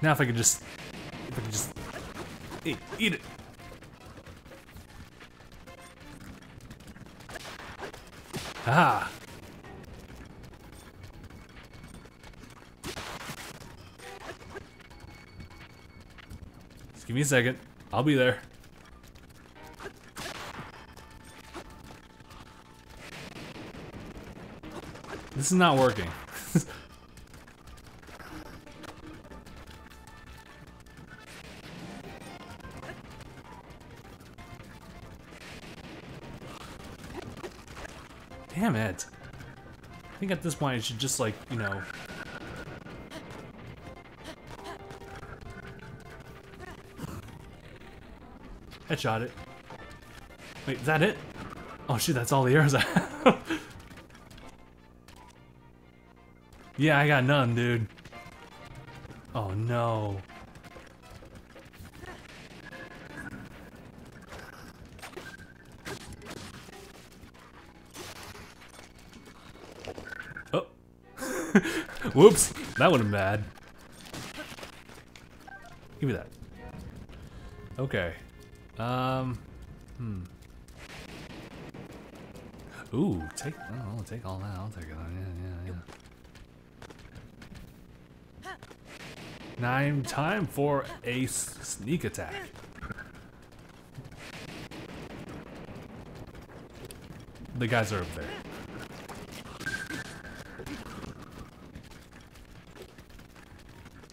Now if I could just eat it. Aha! Just give me a second. I'll be there. This is not working. Damn it. I think at this point I should just like, you know. Headshot it. Wait, is that it? Oh shoot, that's all the arrows I have. Yeah, I got none, dude. Oh no. Oh. Whoops, that would have been bad. Give me that. Okay. Ooh, I'll take all that. I'll take it. Yeah. Now time for a sneak attack. The guys are up there.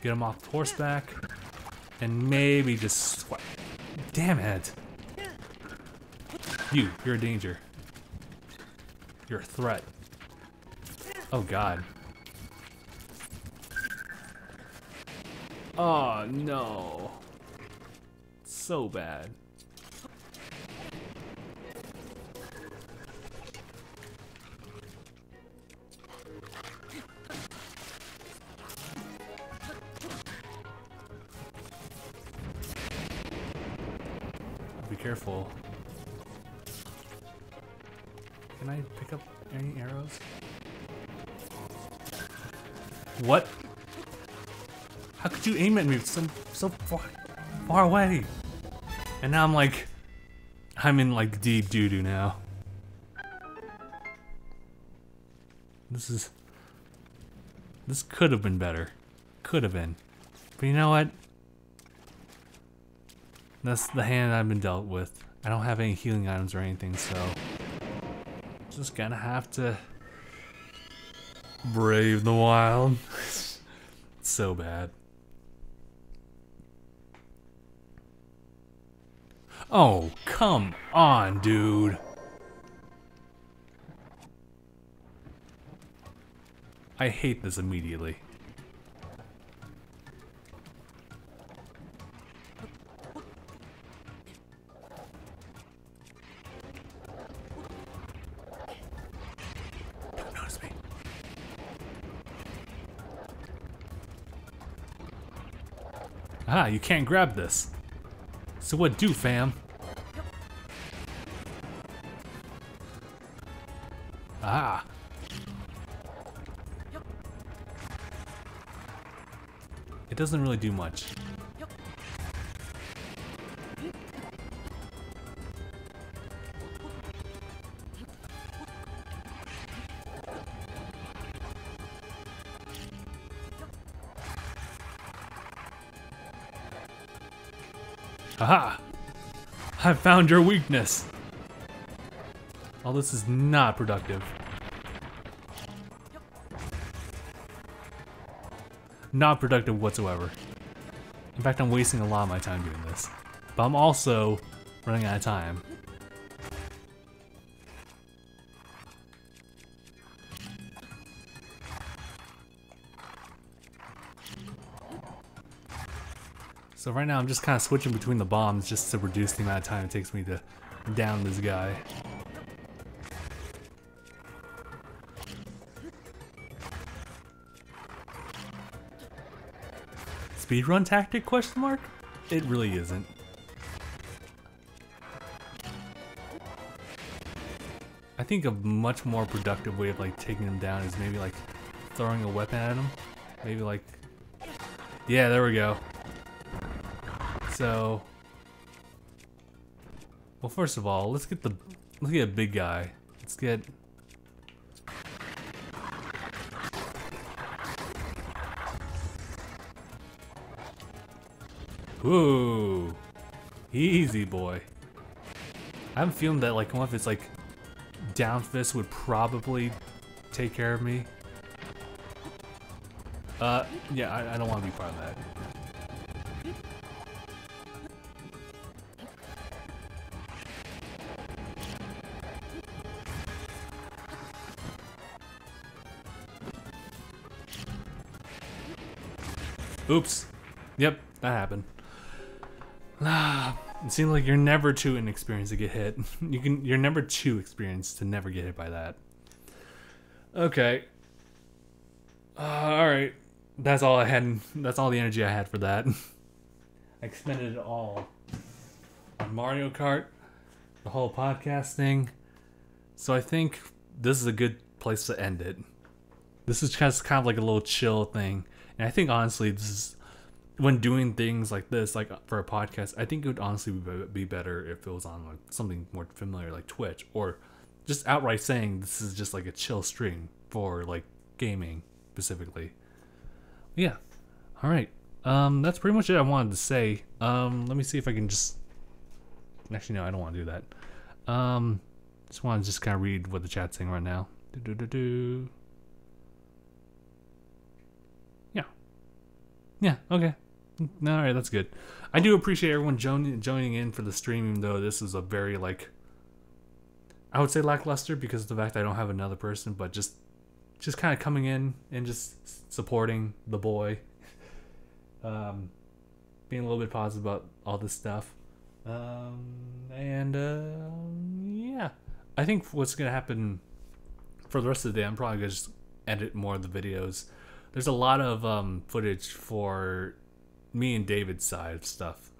Get them off horseback, and maybe just swipe. Damn it! You're a danger. You're a threat. Oh god. Oh no. So bad. Be careful. Can I pick up any arrows? What? How could you aim at me so far away? And now I'm in like deep doo-doo now. This could have been better. Could have been. But you know what? That's the hand I've been dealt with. I don't have any healing items or anything, so just gonna have to brave the wild. So bad. Oh, come on, dude. I hate this immediately. Don't notice me. Ah, you can't grab this. So what do, fam? Ah. It doesn't really do much. Aha! I found your weakness. All this is not productive. Not productive whatsoever. In fact, I'm wasting a lot of my time doing this. But I'm also running out of time. So right now I'm just kind of switching between the bombs just to reduce the amount of time it takes me to down this guy. Speedrun tactic, question mark? It really isn't. I think a much more productive way of like taking him down is maybe like throwing a weapon at him. Maybe like, yeah, there we go. So, well, first of all, let's get a big guy. Let's get. Whoa, easy boy. I have a feeling that like one of its like down fist would probably take care of me. Yeah, I don't want to be part of that. Oops. Yep, that happened. It seems like you're never too inexperienced to get hit. You're never too experienced to never get hit by that. Okay. Alright. That's all I had. That's all the energy I had for that. I expended it all on Mario Kart, the whole podcast thing. So I think this is a good place to end it. This is just kind of like a little chill thing. And I think honestly, this is when doing things like this, like for a podcast, I think it would honestly be better if it was on like something more familiar like Twitch, or just outright saying this is just like a chill stream for like gaming specifically. Yeah. All right. That's pretty much it I wanted to say. Let me see if I can just. Actually, no, I don't want to do that. Just want to just kind of read what the chat's saying right now. Yeah, okay. Alright, that's good. I do appreciate everyone joining in for the stream, even though this is a very, like, I would say lackluster because of the fact that I don't have another person, but just kind of coming in and just supporting the boy. Being a little bit positive about all this stuff. Yeah. I think what's going to happen for the rest of the day, I'm probably going to just edit more of the videos. There's a lot of footage for me and David's side of stuff.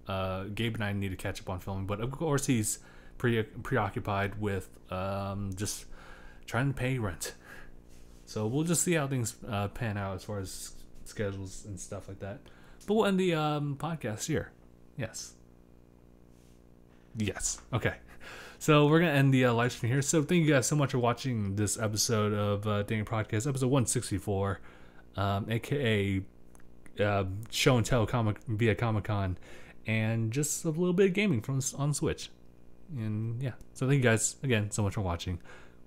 Gabe and I need to catch up on filming, but of course he's preoccupied with just trying to pay rent. So we'll just see how things pan out as far as schedules and stuff like that. But we'll end the podcast here. Yes. Okay. So we're going to end the live stream here. So thank you guys so much for watching this episode of DangIT Prodcast, episode 164, aka show and tell via Comic-Con, and just a little bit of gaming on Switch. And yeah, so thank you guys again so much for watching.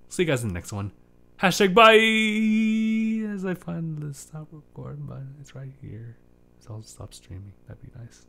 See you guys in the next one. # bye! As I find the stop recording button, it's right here. So I'll stop streaming. That'd be nice.